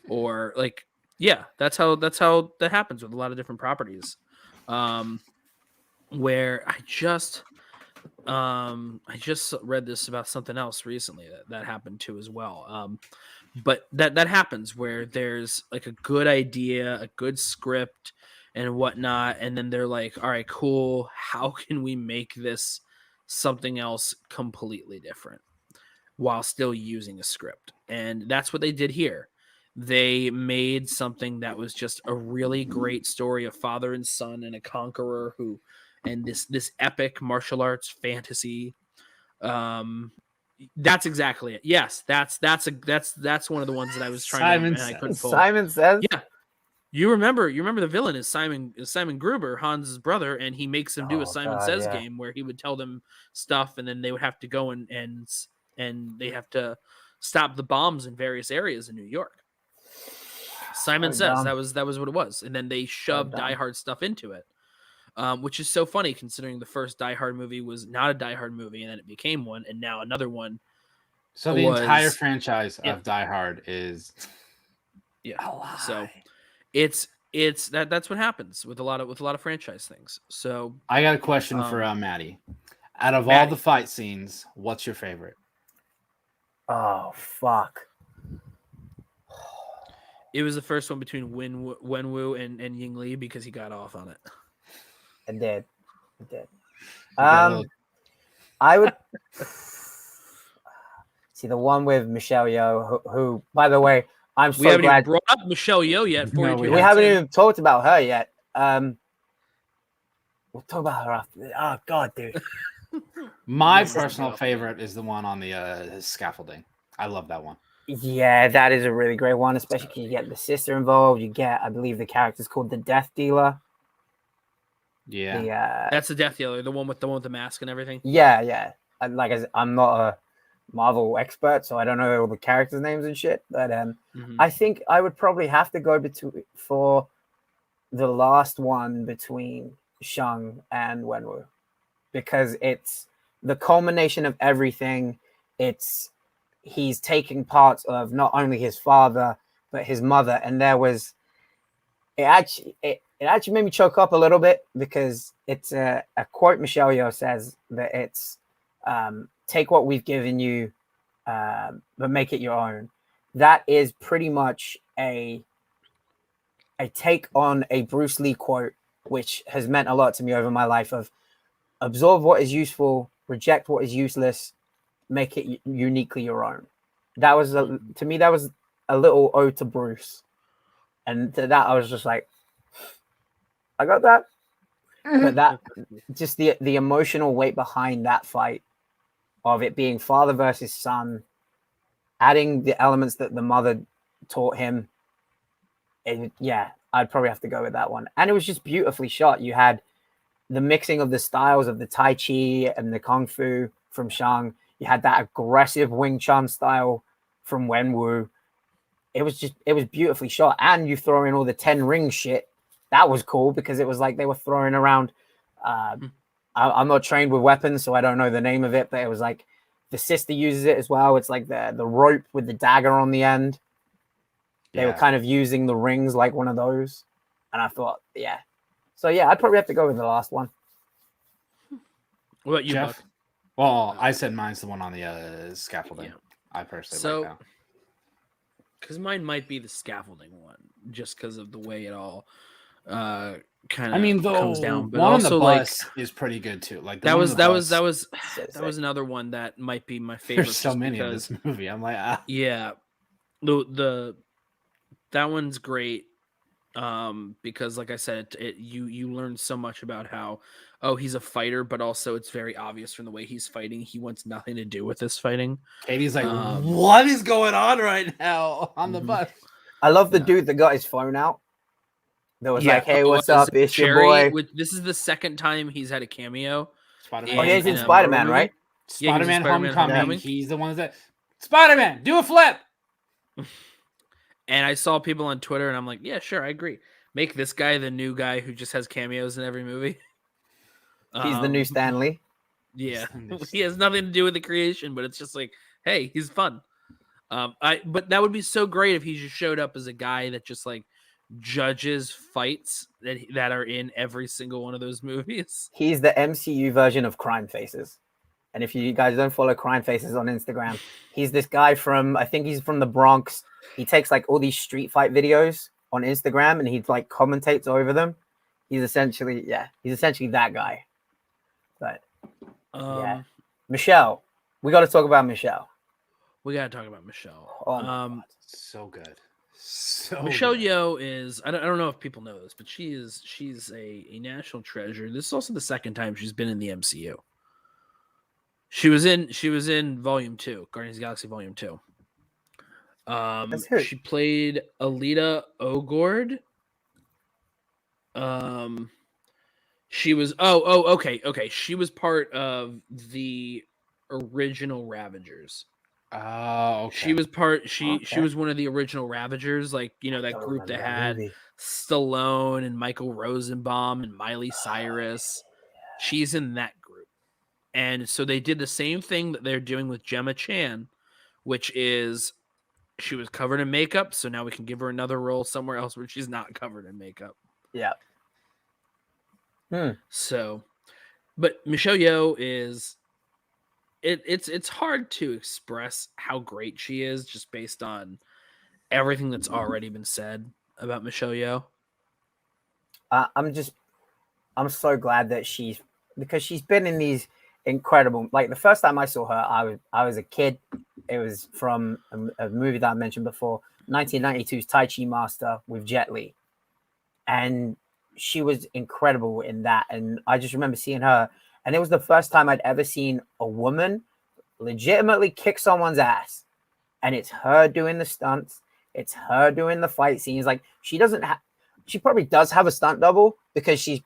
or like, yeah, that's how that happens with a lot of different properties. Where I just read this about something else recently that happened too as well. But that happens where there's like a good idea, a good script and whatnot, and then they're like, all right, cool, how can we make this something else completely different while still using a script? And that's what they did here. They made something that was just a really great story of father and son and a conqueror who, and this epic martial arts fantasy. That's exactly it. Yes, that's one of the ones that I was trying to, and I couldn't pull. Simon Says. Yeah, you remember the villain is Simon Gruber, Hans' brother, and he makes them do a Simon Says game where he would tell them stuff, and then they would have to go and they have to stop the bombs in various areas in New York. Simon Says that was what it was, and then they shoved Die Hard stuff into it. Which is so funny considering the first Die Hard movie was not a Die Hard movie, and then it became one, and now another one. So the entire franchise of Die Hard is So it's that's what happens with a lot of franchise things. So I got a question for Matty. Out of all the fight scenes, what's your favorite? Oh fuck! It was the first one between Wenwu and Ying Li because he got off on it. I did. I would see the one with Michelle Yeoh, who by the way, I'm so glad. We haven't even brought up Michelle Yeoh yet. No, we haven't even talked about her yet. We'll talk about her after. Oh God, dude. My personal favorite is the one on the scaffolding. I love that one. Yeah, that is a really great one, especially because you get the sister involved. You get, I believe, the character's called the Death Dealer. Yeah, that's the Death Dealer, the one with the mask and everything. Yeah. I'm not a Marvel expert, so I don't know all the characters' names and shit. But I think I would probably have to go for the last one between Shang and Wenwu, because it's the culmination of everything. He's taking parts of not only his father but his mother, and it actually made me choke up a little bit because it's a quote Michelle Yeoh says that it's take what we've given you, but make it your own. That is pretty much a take on a Bruce Lee quote, which has meant a lot to me over my life, of absorb what is useful, reject what is useless, make it uniquely your own. That was to me, that was a little ode to Bruce. And to that, I was just like, I got that. But that, just the emotional weight behind that fight, of it being father versus son, adding the elements that the mother taught him. I'd probably have to go with that one. And it was just beautifully shot. You had the mixing of the styles of the Tai Chi and the Kung Fu from Shang. You had that aggressive Wing Chun style from Wenwu. It was beautifully shot. And you throw in all the 10 ring shit. That was cool because it was like they were throwing around. I'm not trained with weapons, so I don't know the name of it, but it was like the sister uses it as well. It's like the rope with the dagger on the end. They were kind of using the rings like one of those. And I thought, yeah. So, yeah, I'd probably have to go with the last one. What about you, Geoff? Buck? Well, I said mine's the one on the scaffolding. Yeah. I personally like that. Because mine might be the scaffolding one, just because of the way it all kind of comes down. But one also, on the bus is pretty good too. Like that was another one that might be my favorite. There's so many in this movie. I'm like, yeah, that one's great. Because like I said, you learn so much about how, he's a fighter, but also it's very obvious from the way he's fighting, he wants nothing to do with this fighting. Katie's like, what is going on right now on the bus? I love the dude that got his phone out. That was like, hey, what's up? It's your boy. This is the second time he's had a cameo. Spider-Man. He's in Spider-Man, right? Spider-Man Homecoming. He's the one that Spider-Man, do a flip. And I saw people on Twitter, and I'm like, yeah, sure, I agree. Make this guy the new guy who just has cameos in every movie. He's the new Stan Lee. Yeah, he has nothing to do with the creation, but it's just like, hey, he's fun. But that would be so great if he just showed up as a guy that just like judges fights that are in every single one of those movies. He's the MCU version of Crime Faces. And if you guys don't follow Crime Faces on Instagram, he's this guy I think he's from the Bronx. He takes like all these street fight videos on Instagram and he like commentates over them. He's essentially that guy. But yeah, Michelle, we got to talk about Michelle. We got to talk about Michelle. Oh my God. So good. Michelle Yeoh is, I don't know if people know this, but she's a national treasure. This is also the second time she's been in the MCU. She was in Volume 2, Guardians of the Galaxy Volume 2. She played Alita Ogord. She was okay. She was part of the original Ravagers. Oh, okay. She was she was one of the original Ravagers, like, you know, that group that had Stallone and Michael Rosenbaum and Miley Cyrus. She's in that group. And so they did the same thing that they're doing with Gemma Chan, which is she was covered in makeup, so now we can give her another role somewhere else where she's not covered in makeup. Yeah. So, but Michelle Yeoh is it's hard to express how great she is just based on everything that's already been said about Michelle Yeoh. I'm so glad that she's been in these incredible, like the first time I saw her, I was a kid. It was from a movie that I mentioned before, 1992's Tai Chi Master with Jet Li. And she was incredible in that. And I just remember seeing her, and it was the first time I'd ever seen a woman legitimately kick someone's ass. And it's her doing the stunts. It's her doing the fight scenes. Like, she probably does have a stunt double because she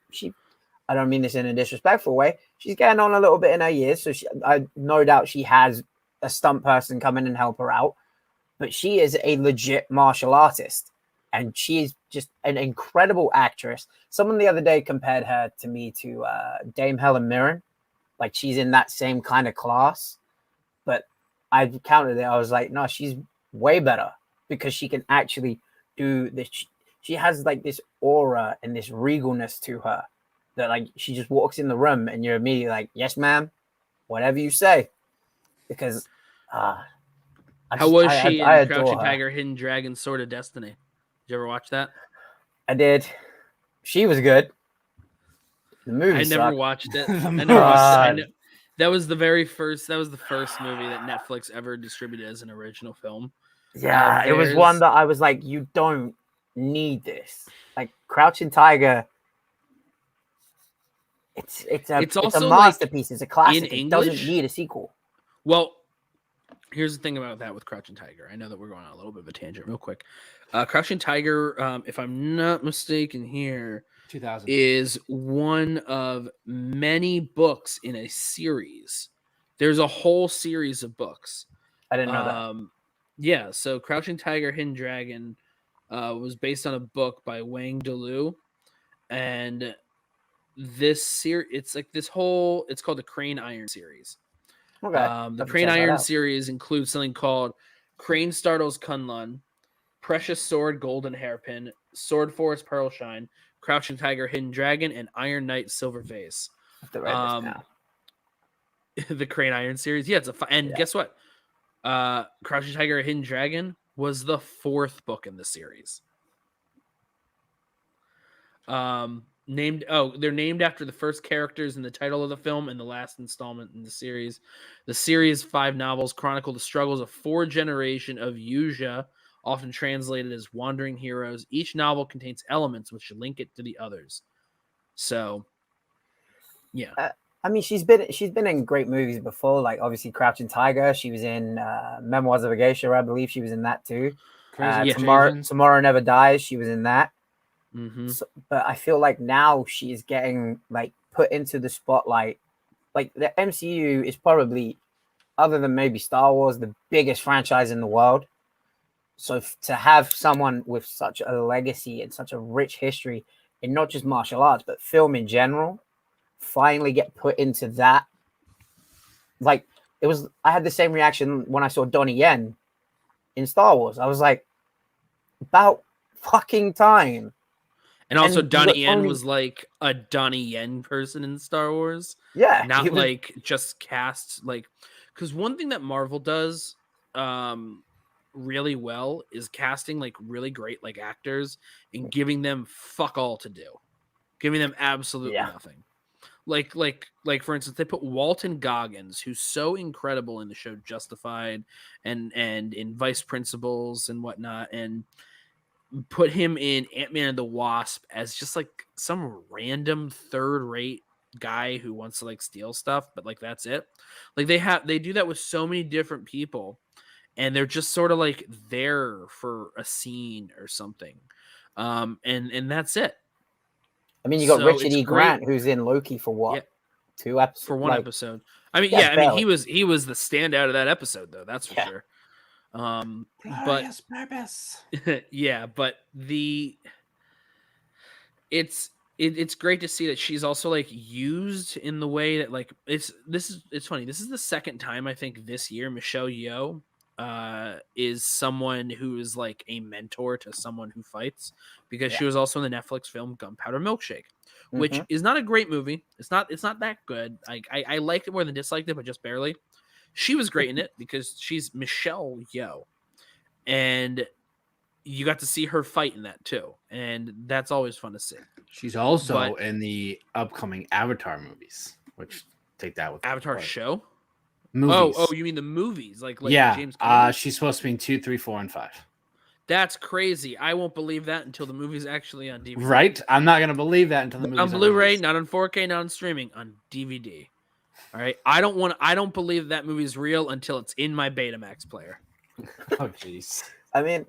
I don't mean this in a disrespectful way. She's getting on a little bit in her years. So I no doubt she has a stunt person come in and help her out. But she is a legit martial artist. And she's just an incredible actress. Someone the other day compared her to me to Dame Helen Mirren. Like, she's in that same kind of class. But I counted it. I was like, no, she's way better because she can actually do this. She has like this aura and this regalness to her that, like, she just walks in the room and you're immediately like, yes, ma'am, whatever you say. Because how was she in Crouching Tiger, Hidden Dragon, Sword of Destiny? Did you ever watch that? I did. She was good. The movie I never sucked. watched it. I never watched it. That was the first movie that Netflix ever distributed as an original film. Yeah, it was one that I was like, you don't need this. Like, Crouching Tiger, it's a masterpiece. Like, it's a classic. It doesn't need a sequel. Well, here's the thing about that with Crouching Tiger. I know that we're going on a little bit of a tangent real quick. Crouching Tiger, if I'm not mistaken here, 2000 is one of many books in a series. There's a whole series of books. I didn't know that. Yeah, so Crouching Tiger, Hidden Dragon was based on a book by Wang Delu. And this series, it's like this whole, it's called the Crane Iron series. Okay. The Crane Iron series includes something called Crane Startles Kunlun, Precious Sword Golden Hairpin, Sword Force Pearlshine, Crouching Tiger Hidden Dragon, and Iron Knight Silver Face. The Crane Iron series. Yeah, guess what? Crouching Tiger Hidden Dragon was the fourth book in the series. They're named after the first characters in the title of the film and the last installment in the series. The series' 5 novels chronicle the struggles of 4 generations of Yuja, often translated as wandering heroes. Each novel contains elements which link it to the others. So, yeah. I mean, she's been in great movies before, like obviously Crouching Tiger. She was in Memoirs of a Geisha, I believe she was in that too. Tomorrow Never Dies, she was in that. Mm-hmm. So, but I feel like now she's getting like put into the spotlight. Like, the MCU is probably, other than maybe Star Wars, the biggest franchise in the world. So to have someone with such a legacy and such a rich history in not just martial arts, but film in general, finally get put into that like it was. I had the same reaction when I saw Donnie Yen in Star Wars. I was like, about fucking time. And also, Donnie Yen was like a Donnie Yen person in Star Wars. Yeah, not like just cast like, because one thing that Marvel does really well is casting like really great like actors and giving them fuck all to do, giving them absolutely nothing. Like for instance, they put Walton Goggins, who's so incredible in the show Justified and in Vice Principals and whatnot, and put him in Ant-Man and the Wasp as just like some random third-rate guy who wants to like steal stuff, but like that's it. Like they do that with so many different people, and they're just sort of like there for a scene or something. And that's it. I mean, you got Richard E. Grant, who's in Loki for what? Yeah. 2 episodes? For one episode. I mean, I mean, he was the standout of that episode, though. That's for sure. But yeah, but it's great to see that she's also like used in the way that like it's funny. This is the second time I think this year Michelle Yeoh is someone who is like a mentor to someone who fights, because she was also in the Netflix film Gunpowder Milkshake, which is not a great movie. It's not that good. I liked it more than disliked it, but just barely. She was great in it because she's Michelle Yeoh, and you got to see her fight in that too, and that's always fun to see. She's also in the upcoming Avatar movies, which take that with Avatar show. Movies. Oh, you mean the movies? Like yeah, James Cameron? She's supposed to be in 2, 3, 4, and 5. That's crazy. I won't believe that until the movie's actually on DVD. Right? I'm not gonna believe that until the movie's on Blu-ray, not on 4K, not on streaming, on DVD. All right. I don't believe that movie's real until it's in my Betamax player. Oh jeez. I mean,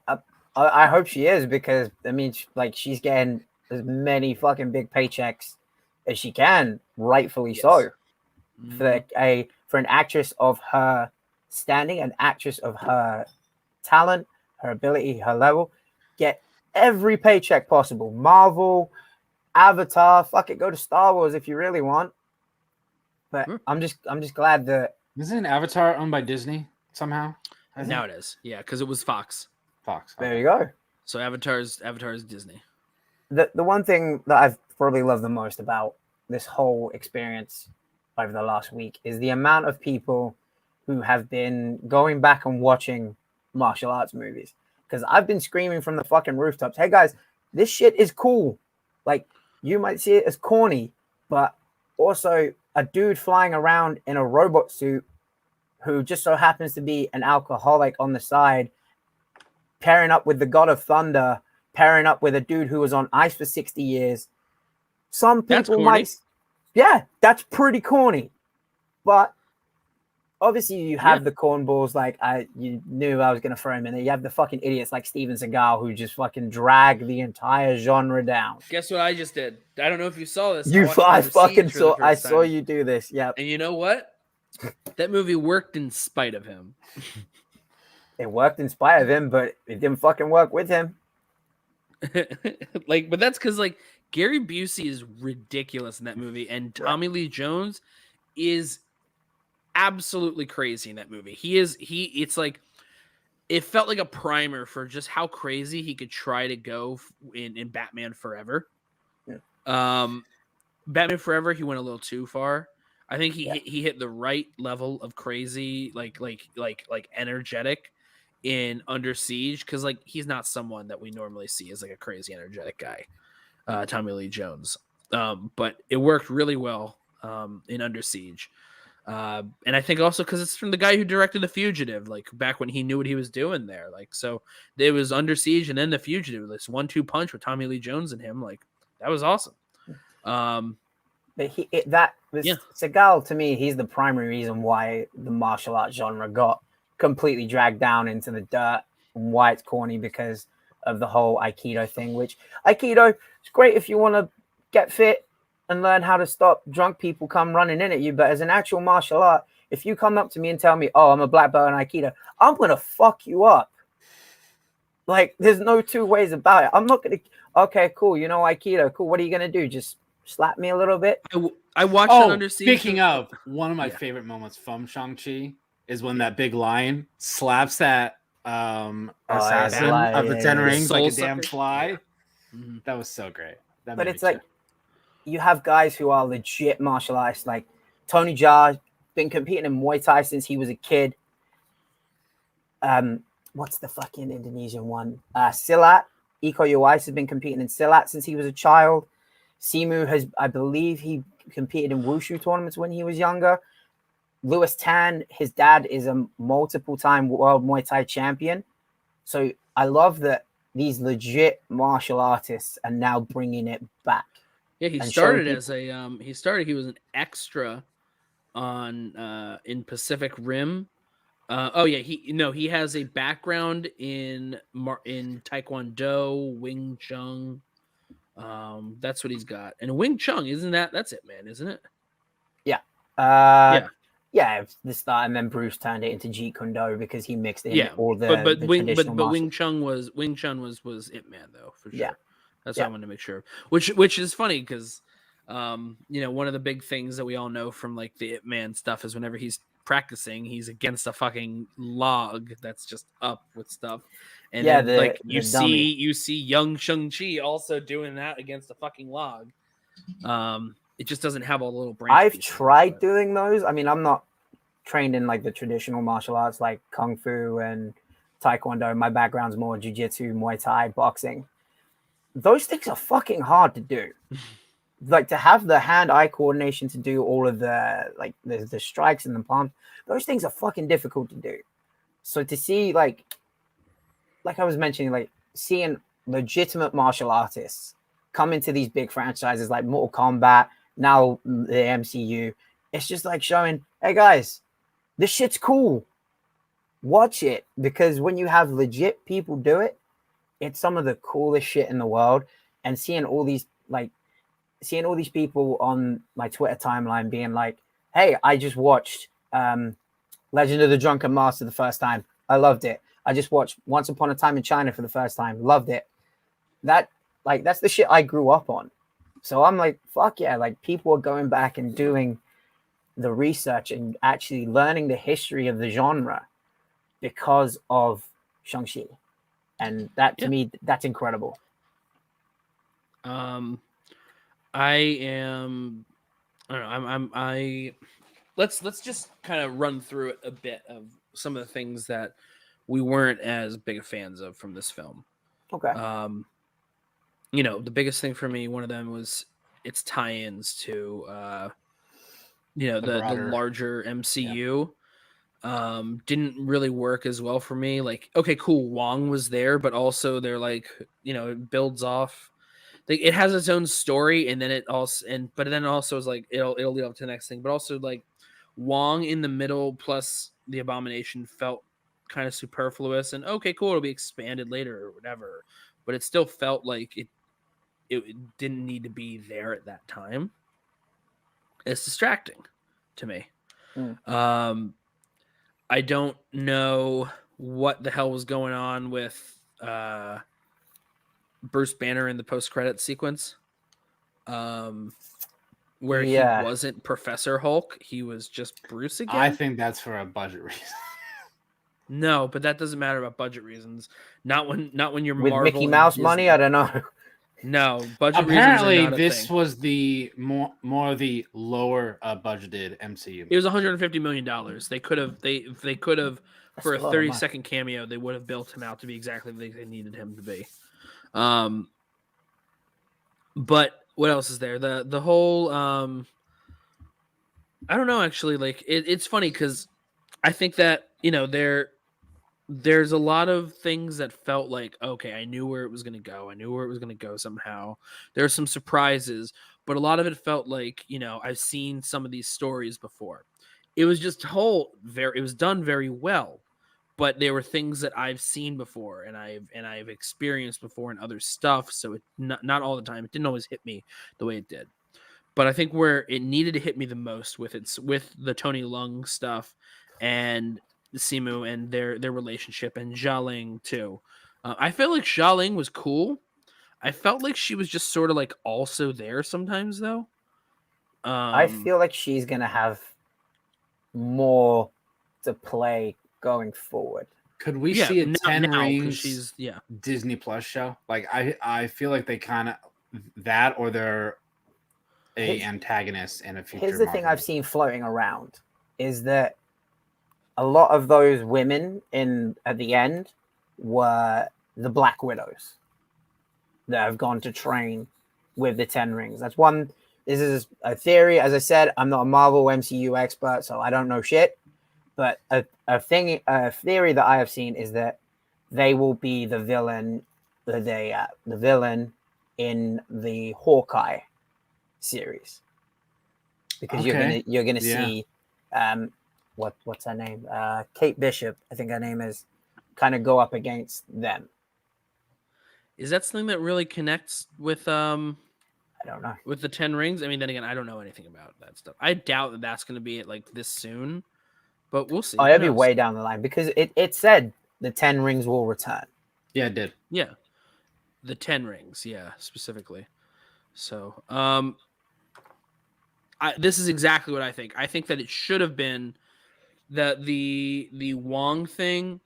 I hope she is, because I mean, like, she's getting as many fucking big paychecks as she can, rightfully so. For an actress of her standing, an actress of her talent, her ability, her level, get every paycheck possible. Marvel, Avatar, fuck it, go to Star Wars if you really want. But I'm just glad that isn't Avatar owned by Disney somehow? Now it is, yeah, because it was Fox. Okay. There you go. So Avatar's Disney. The one thing that I've probably loved the most about this whole experience over the last week is the amount of people who have been going back and watching martial arts movies. Because I've been screaming from the fucking rooftops, hey guys, this shit is cool. Like, you might see it as corny, but also a dude flying around in a robot suit who just so happens to be an alcoholic on the side, pairing up with the God of Thunder, pairing up with a dude who was on ice for 60 years. Some people might... Yeah, that's pretty corny. But obviously you have the cornballs, like you knew I was going to throw him in there. You have the fucking idiots like Steven Seagal who just fucking drag the entire genre down. Guess what I just did? I don't know if you saw this. I saw you do this. Yeah. And you know what? That movie worked in spite of him. It worked in spite of him, but it didn't fucking work with him. But that's because like Gary Busey is ridiculous in that movie, and Tommy Lee Jones is absolutely crazy in that movie. It's like, it felt like a primer for just how crazy he could try to go in Batman Forever. Batman Forever, he went a little too far. I think he hit the right level of crazy, like energetic in Under Siege, because like he's not someone that we normally see as like a crazy energetic guy, Tommy Lee Jones. But it worked really well in Under Siege. And I think also because it's from the guy who directed The Fugitive, like back when he knew what he was doing there. Like, so it was Under Siege and then The Fugitive, this 1-2 punch with Tommy Lee Jones and him. Like, that was awesome. But Seagal, to me, he's the primary reason why the martial arts genre got completely dragged down into the dirt, and why it's corny, because of the whole Aikido thing, which Aikido is great if you want to get fit and learn how to stop drunk people come running in at you. But as an actual martial art, if you come up to me and tell me, oh, I'm a black belt in Aikido, I'm going to fuck you up. Like, there's no two ways about it. I'm not going to, okay, cool, you know Aikido, cool. What are you going to do? Just slap me a little bit? I watched it under siege. Speaking of, one of my favorite moments from Shang-Chi is when that big lion slaps that assassin of the Ten Rings like a damn fly. Mm-hmm. That was so great. But it's like you have guys who are legit martial artists, like Tony Jaa, been competing in Muay Thai since he was a kid. What's the fucking Indonesian one? Silat. Iko Uwais has been competing in Silat since he was a child. Simu has, I believe, he competed in wushu tournaments when he was younger. Louis Tan, his dad is a multiple-time world Muay Thai champion. So I love that these legit martial artists are now bringing it back. Yeah, he started as a he was an extra on in Pacific Rim. He has a background in Taekwondo, Wing Chun. That's what he's got. And Wing Chun, that's it, man, isn't it? Yeah. Yeah, the start, and then Bruce turned it into Jeet Kune Do because he mixed in all the traditional but Wing Chun was it, man, though, for sure. Yeah. That's what I wanted to make sure. Which is funny because one of the big things that we all know from like the Ip Man stuff is whenever he's practicing, he's against a fucking log that's just up with stuff. And you see young Shang-Chi also doing that against a fucking log. It just doesn't have all the little branch. I've tried doing those. I mean, I'm not trained in like the traditional martial arts like Kung Fu and Taekwondo. My background's more Jiu-Jitsu, Muay Thai, boxing. Those things are fucking hard to do. Like to have the hand-eye coordination to do all of the strikes and the palms, those things are fucking difficult to do. So to see like I was mentioning, like seeing legitimate martial artists come into these big franchises like Mortal Kombat, now the MCU, it's just like showing, hey guys, this shit's cool. Watch it, because when you have legit people do it, it's some of the coolest shit in the world. And seeing all these people on my Twitter timeline being like, hey, I just watched Legend of the Drunken Master the first time. I loved it. I just watched Once Upon a Time in China for the first time. Loved it. That's the shit I grew up on. So I'm like, fuck yeah. Like people are going back and doing the research and actually learning the history of the genre because of Shang-Chi. And that to me, that's incredible. Let's just kind of run through it a bit of some of the things that we weren't as big of fans of from this film. Okay. The biggest thing for me, one of them was its tie-ins to the larger MCU. Didn't really work as well for me. Like, okay, cool, Wong was there, but also they're like, it builds off. It has its own story, and then it also is like it'll lead up to the next thing. But also like Wong in the middle plus the Abomination felt kind of superfluous. And okay, cool, it'll be expanded later or whatever. But it still felt like it didn't need to be there at that time. It's distracting to me. I don't know what the hell was going on with Bruce Banner in the post-credit sequence, where he wasn't Professor Hulk. He was just Bruce again. I think that's for a budget reason. No, but that doesn't matter about budget reasons. Not when you're with Marvel Mickey Mouse money. I don't know. No, budget apparently reasons are not this a was the more the lower budgeted MCU. It was $150 million. They could have for a 30-second cameo, they would have built him out to be exactly like they needed him to be. But what else is there? The whole I don't know, actually. Like it's funny because I think that there's a lot of things that felt like, okay, I knew where it was going to go. I knew where it was going to go somehow. There are some surprises, but a lot of it felt like, I've seen some of these stories before. It was just it was done very well, but there were things that I've seen before and I've experienced before in other stuff. So it not all the time. It didn't always hit me the way it did. But I think where it needed to hit me the most with the Tony Leung stuff and Simu and their relationship, and Xialing too. I felt like Xialing was cool. I felt like she was just sort of like also there sometimes though. I feel like she's gonna have more to play going forward. Could we see a Ten Rings she's Disney Plus show? Like I feel like they kind of that, or they're a antagonist in a future. Here's the thing I've seen floating around is that a lot of those women at the end were the Black Widows that have gone to train with the Ten Rings. That's one. This is a theory. As I said, I'm not a Marvel MCU expert, so I don't know shit. But a theory that I have seen is that they will be the villain, the villain in the Hawkeye series, because you're gonna see what's her name, Kate Bishop, I think her name is, kind of go up against them. Is that something that really connects with I don't know, with the Ten Rings? I mean, then again, I don't know anything about that stuff. I doubt that that's going to be like this soon, but we'll see. Oh, it'll be way down the line, because it said the Ten Rings will return. Yeah, it did. Yeah, the Ten Rings, yeah, specifically. So, this is exactly what I think. I think that it should have been the Wong thing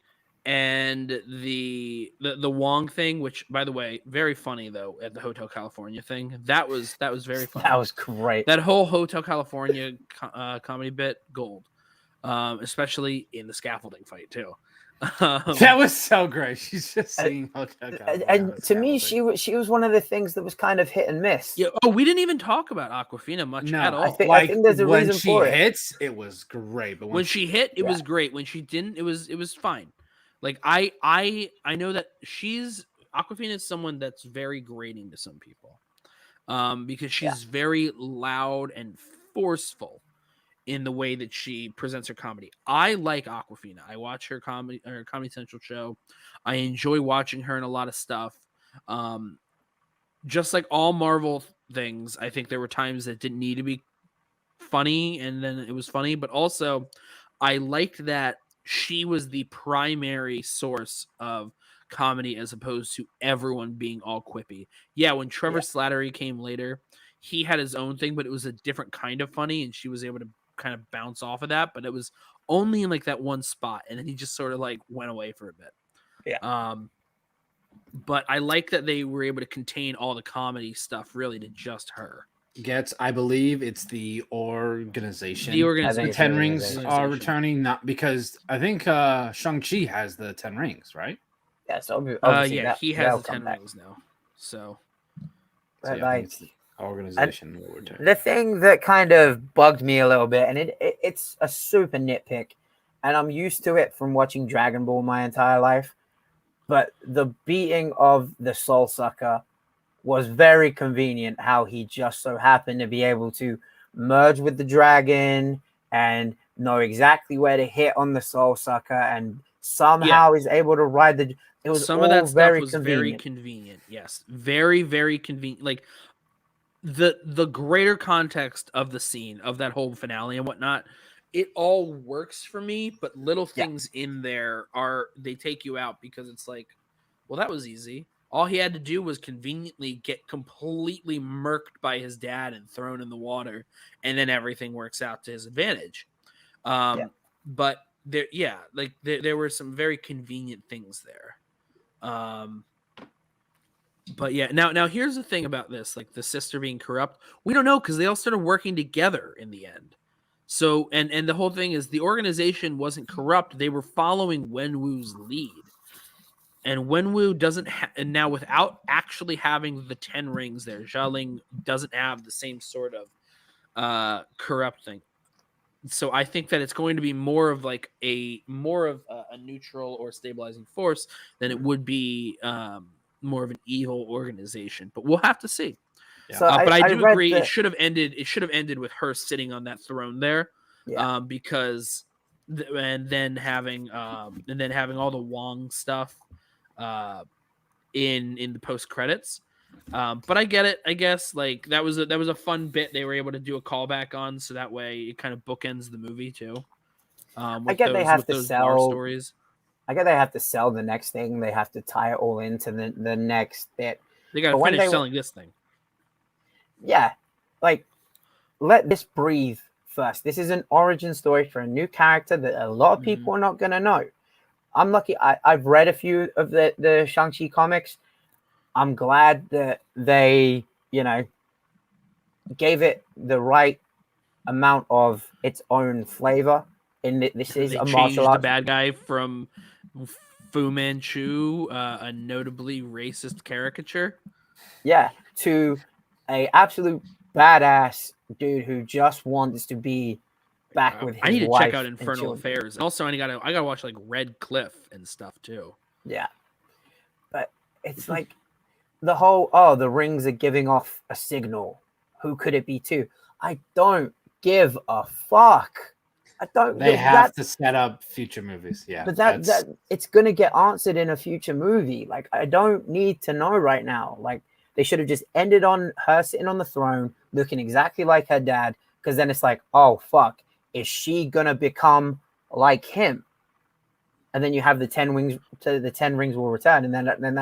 and the Wong thing, which, by the way, very funny though, at the Hotel California thing. That was very funny. That was great. That whole Hotel California comedy bit, gold. Especially in the scaffolding fight too. That was so great. She's just singing Hotel California. And to me, she was one of the things that was kind of hit and miss. Yeah. Oh, we didn't even talk about Aquafina much at all. I think there's a reason for it. When she hits, it was great. But when she hit, it was great. When she didn't, it was fine. Like I know that Aquafina is someone that's very grating to some people, because she's very loud and forceful in the way that she presents her comedy. I like Aquafina. I watch her Comedy Central show. I enjoy watching her in a lot of stuff. Just like all Marvel things, I think there were times that didn't need to be funny, and then it was funny. But also, I liked that she was the primary source of comedy as opposed to everyone being all quippy. Yeah, when Trevor Slattery came later, he had his own thing, but it was a different kind of funny, and she was able to kind of bounce off of that, but it was only in like that one spot, and then he just sort of like went away for a bit. But I like that they were able to contain all the comedy stuff really to just her. I believe it's the organization. The Ten Rings are returning, not because I think Shang-Chi has the 10 rings, right? Yeah, so he has the 10 rings now. So like, organization. The thing that kind of bugged me a little bit, and it's a super nitpick, and I'm used to it from watching Dragon Ball my entire life, but the beating of the Soul Sucker was very convenient. How he just so happened to be able to merge with the dragon and know exactly where to hit on the Soul Sucker, and somehow is able to ride the. It was some of that stuff was very convenient. Yes, very, very convenient. Like the greater context of the scene of that whole finale and whatnot, it all works for me, but little things in there they take you out, because it's like, well, that was easy. All he had to do was conveniently get completely murked by his dad and thrown in the water, and then everything works out to his advantage. But there were some very convenient things there. But yeah, now here's the thing about this, like the sister being corrupt. We don't know, because they all started working together in the end. So, and the whole thing is the organization wasn't corrupt. They were following Wenwu's lead. And Wenwu doesn't and now without actually having the 10 rings there, Xialing doesn't have the same sort of corrupt thing. So I think that it's going to be more of a neutral or stabilizing force than it would be more of an evil organization. But we'll have to see. Yeah. So but I do agree it should have ended with her sitting on that throne there, because and then having all the Wong stuff in the post credits. But I get it. I guess like that was a fun bit they were able to do a callback on, so that way it kind of bookends the movie too. I get they have to sell stories. I get they have to sell the next thing. They have to tie it all into the next bit. They got to finish selling this thing. Yeah, like let this breathe first. This is an origin story for a new character that a lot of people are not going to know. I'm lucky. I've read a few of the Shang-Chi comics. I'm glad that they, gave it the right amount of its own flavor. And this is They a changed martial the arts. bad guy from Fu Manchu, a notably racist caricature. Yeah, to a absolute badass dude who just wants to be back with his I need to wife check out Infernal and Affairs. Also, I gotta watch like Red Cliff and stuff too. Yeah, but it's like the whole the rings are giving off a signal. Who could it be to? I don't give a fuck. I don't. They have to set up future movies. Yeah, but that it's gonna get answered in a future movie. Like, I don't need to know right now. Like, they should have just ended on her sitting on the throne, looking exactly like her dad. Because then it's like, oh fuck, is she gonna become like him? And then you have the 10 wings. The 10 rings will return, and then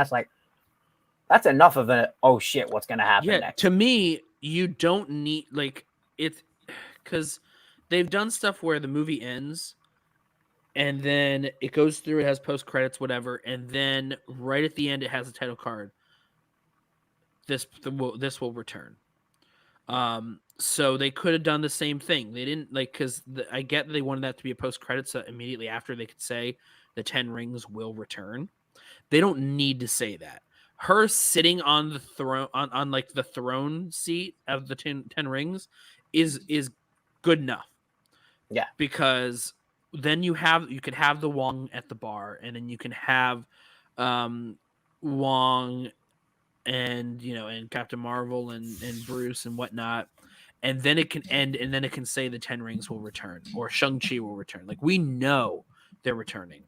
that's enough of a oh shit, what's gonna happen next? To me, you don't need it's because they've done stuff where the movie ends and then it goes through, it has post credits, whatever, and then right at the end it has a title card. This will return. So they could have done the same thing. They didn't because I get they wanted that to be a post credits, so immediately after they could say the 10 rings will return. They don't need to say that. Her sitting on the throne on like the throne seat of the 10 rings is good enough. Yeah, because then you could have the Wong at the bar, and then you can have Wong and and Captain Marvel and Bruce and whatnot, and then it can end, and then it can say the 10 rings will return or Shang-Chi will return. Like, we know they're returning.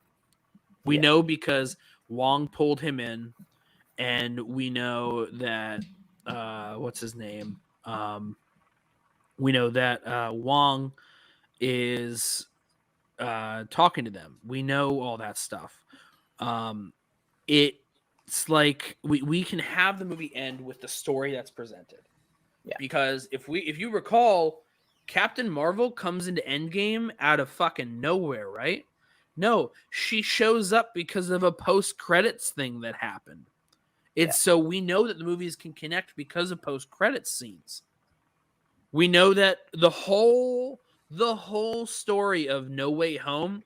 We know because Wong pulled him in, and we know that what's his name? We know that Wong is talking to them. We know all that stuff. It's like we can have the movie end with the story that's presented. Yeah. Because if you recall, Captain Marvel comes into Endgame out of fucking nowhere, right? No, she shows up because of a post-credits thing that happened. So we know that the movies can connect because of post-credits scenes. We know that the whole story of No Way Home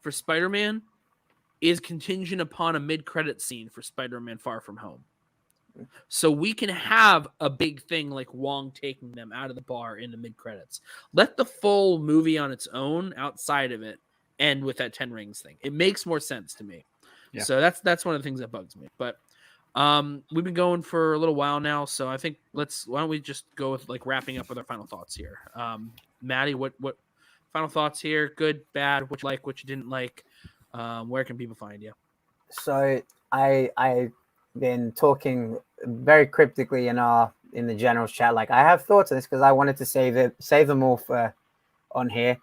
for Spider-Man is contingent upon a mid-credit scene for Spider-Man Far From Home. So we can have a big thing like Wong taking them out of the bar in the mid-credits. Let the full movie on its own outside of it end with that 10 rings thing. It makes more sense to me. Yeah. So that's one of the things that bugs me. But we've been going for a little while now, so I think why don't we just go with like wrapping up with our final thoughts here. Matty, what final thoughts here? Good, bad, what you like, what you didn't like. Where can people find you? So I've been talking very cryptically in the general chat. Like, I have thoughts on this because I wanted to save them all for on here.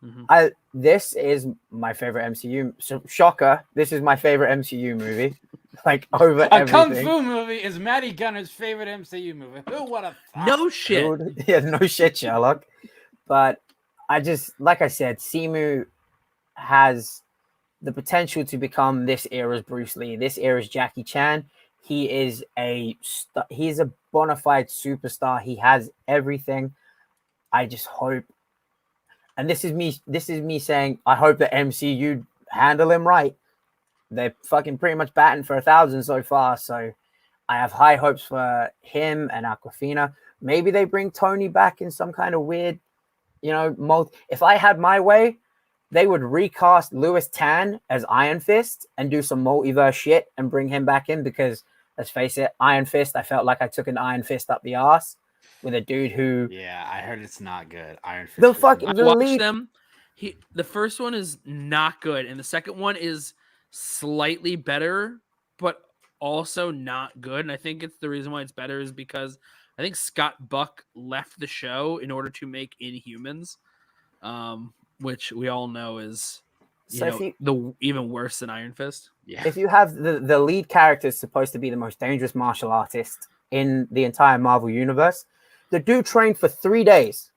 Mm-hmm. This is my favorite MCU. So, shocker! This is my favorite MCU movie. Like, over a everything. Kung Fu movie is Matty Gunner's favorite MCU movie. Who would have thought? No shit. Yeah, no shit, Sherlock. But I just, like I said, Simu has the potential to become this era's Bruce Lee, this era's Jackie Chan. He is he's a bona fide superstar. He has everything. I just hope, and this is me saying, I hope the MCU handle him right. They're fucking pretty much batting for 1,000 so far. So I have high hopes for him and Aquafina. Maybe they bring Tony back in some kind of weird, if I had my way, they would recast Louis Tan as Iron Fist and do some multiverse shit and bring him back in, because let's face it, Iron Fist, I felt like I took an Iron Fist up the ass with a dude who... Yeah, I heard it's not good. Iron Fist. I watched them. The first one is not good, and the second one is slightly better, but also not good. And I think it's the reason why it's better is because I think Scott Buck left the show in order to make Inhumans, which we all know is even worse than Iron Fist. Yeah. If you have the lead character is supposed to be the most dangerous martial artist in the entire Marvel universe, the dude trained for 3 days.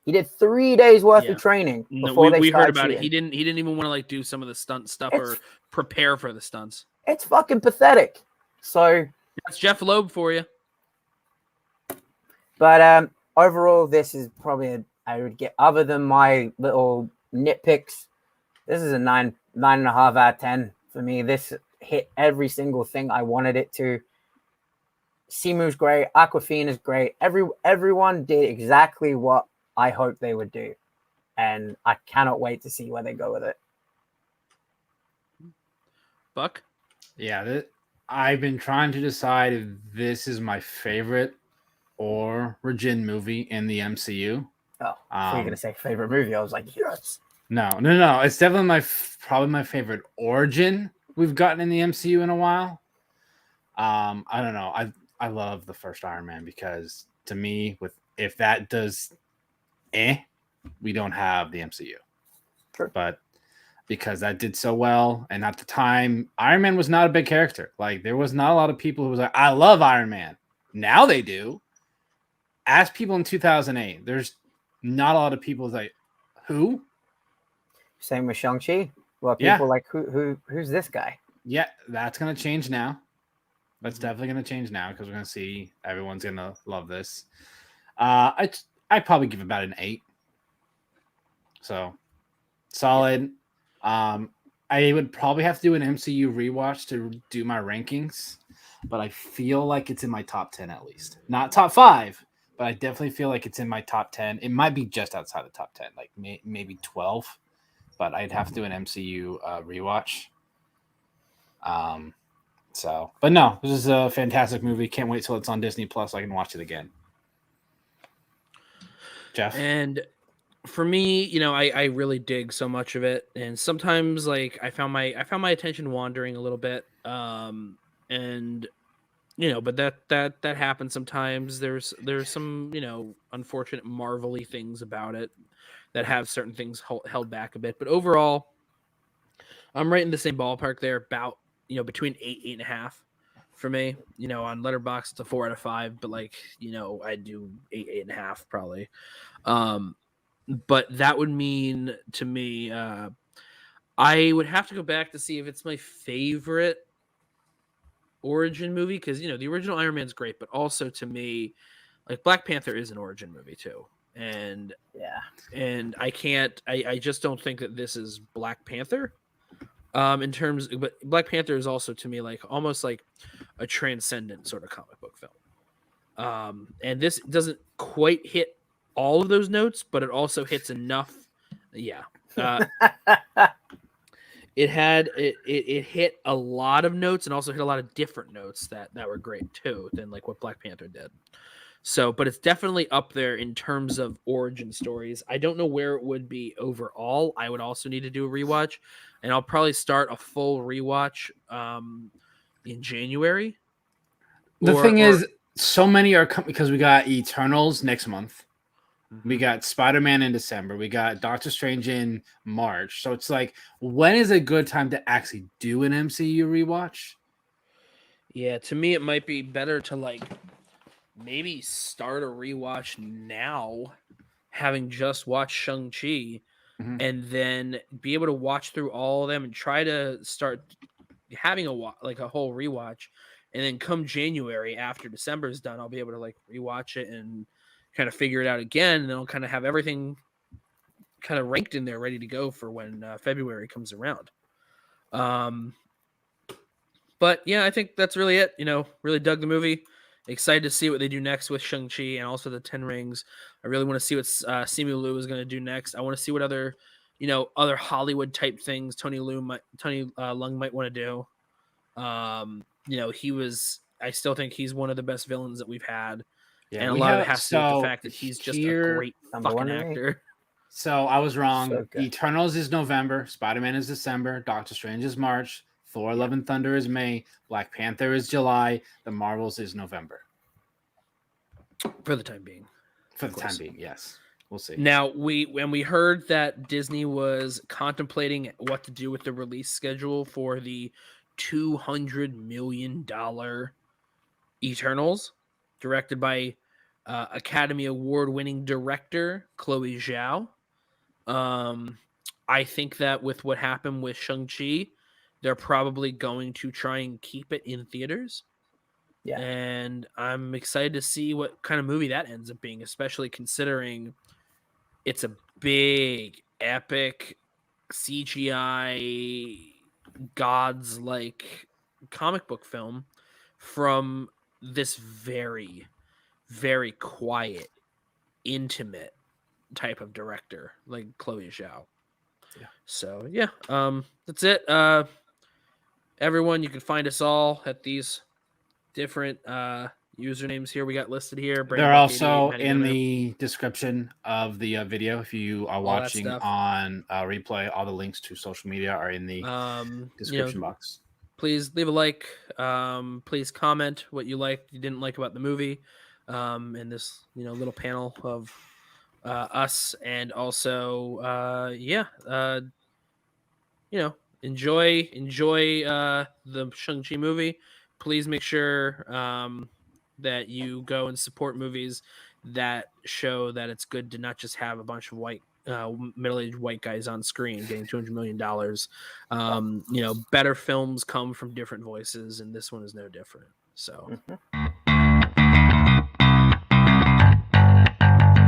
He did 3 days worth of training before we heard about it. He didn't even want to like do some of the stunt stuff or prepare for the stunts. It's fucking pathetic. So that's Jeff Loeb for you. But overall, this is probably I would get, other than my little nitpicks, this is a 9.5 out of 10 for me. This hit every single thing I wanted it to. Simu's great. Aquafina's great. Everyone did exactly what I hoped they would do. And I cannot wait to see where they go with it. Buck? Yeah, I've been trying to decide if this is my favorite origin movie in the MCU. Oh, I thought you were going to say favorite movie. I was like, yes. No. It's definitely probably my favorite origin we've gotten in the MCU in a while. I don't know. I love the first Iron Man because to me, if that does we don't have the MCU. Sure. But because that did so well, and at the time, Iron Man was not a big character. Like there was not a lot of people who was like, I love Iron Man. Now they do. Ask people in 2008. There's not a lot of people like, who? Same with Shang-Chi. Well, people like, who's this guy? Yeah, that's gonna change now. That's definitely gonna change now because we're gonna see everyone's gonna love this. I'd probably give about an 8. So solid. I would probably have to do an MCU rewatch to do my rankings, but I feel like it's in my top 10 at least. Not top 5, but I definitely feel like it's in my top 10. It might be just outside the top 10, like maybe 12, but I'd have to do an MCU rewatch. But no, this is a fantastic movie. Can't wait till it's on Disney Plus so I can watch it again. Geoff? And for me, I really dig so much of it, and sometimes like I found my attention wandering a little bit, and but that happens sometimes. There's some unfortunate Marvel-y things about it that have certain things held back a bit, but overall, I'm right in the same ballpark there, about between 8.5 for me. On Letterboxd it's a 4 out of 5, but like I do 8.5 probably. But that would mean to me, I would have to go back to see if it's my favorite origin movie, because the original Iron Man's great, but also to me, like Black Panther is an origin movie too, and I just don't think that this is Black Panther. But Black Panther is also to me like almost like a transcendent sort of comic book film, and this doesn't quite hit all of those notes, but it also hits enough. Yeah. It hit a lot of notes and also hit a lot of different notes that were great too than like what Black Panther did. So, but it's definitely up there in terms of origin stories. I don't know where it would be overall. I would also need to do a rewatch, and I'll probably start a full rewatch in January. The thing is, so many are coming because we got Eternals next month. We got Spider-Man in December. We got Doctor Strange in March. So it's like, when is a good time to actually do an MCU rewatch? Yeah, to me, it might be better to like maybe start a rewatch now, having just watched Shang-Chi, and then be able to watch through all of them and try to start having a whole rewatch. And then come January, after December's done, I'll be able to like rewatch it and kind of figure it out again, and then I'll kind of have everything kind of ranked in there ready to go for when February comes around. But yeah, I think that's really it. Really dug the movie. Excited to see what they do next with Shang-Chi and also the 10 Rings. I really want to see what Simu Liu is going to do next. I want to see what other Hollywood type things Tony Leung might want to do. I still think he's one of the best villains that we've had. Yeah, and a lot of it has to do with the fact that he's just a great fucking actor. So I was wrong. So Eternals is November. Spider-Man is December. Doctor Strange is March. Thor: Love and Thunder is May. Black Panther is July. The Marvels is November. For the time being. For the time being, yes. We'll see. Now, when we heard that Disney was contemplating what to do with the release schedule for the $200 million Eternals, directed by Academy Award-winning director Chloe Zhao. I think that with what happened with Shang-Chi, they're probably going to try and keep it in theaters. Yeah. And I'm excited to see what kind of movie that ends up being, especially considering it's a big, epic CGI gods like comic book film from this very, very quiet, intimate type of director like Chloe Zhao. Yeah. So yeah, that's it. Everyone, you can find us all at these different usernames here we got listed here. They're also in the description of the video. If you are watching on replay, all the links to social media are in the description box. Please leave a like. Please comment what you liked, you didn't like about the movie. In this little panel of us, and also enjoy the Shang-Chi movie. Please make sure that you go and support movies that show that it's good to not just have a bunch of white middle-aged white guys on screen getting $200 million. Better films come from different voices, and this one is no different. So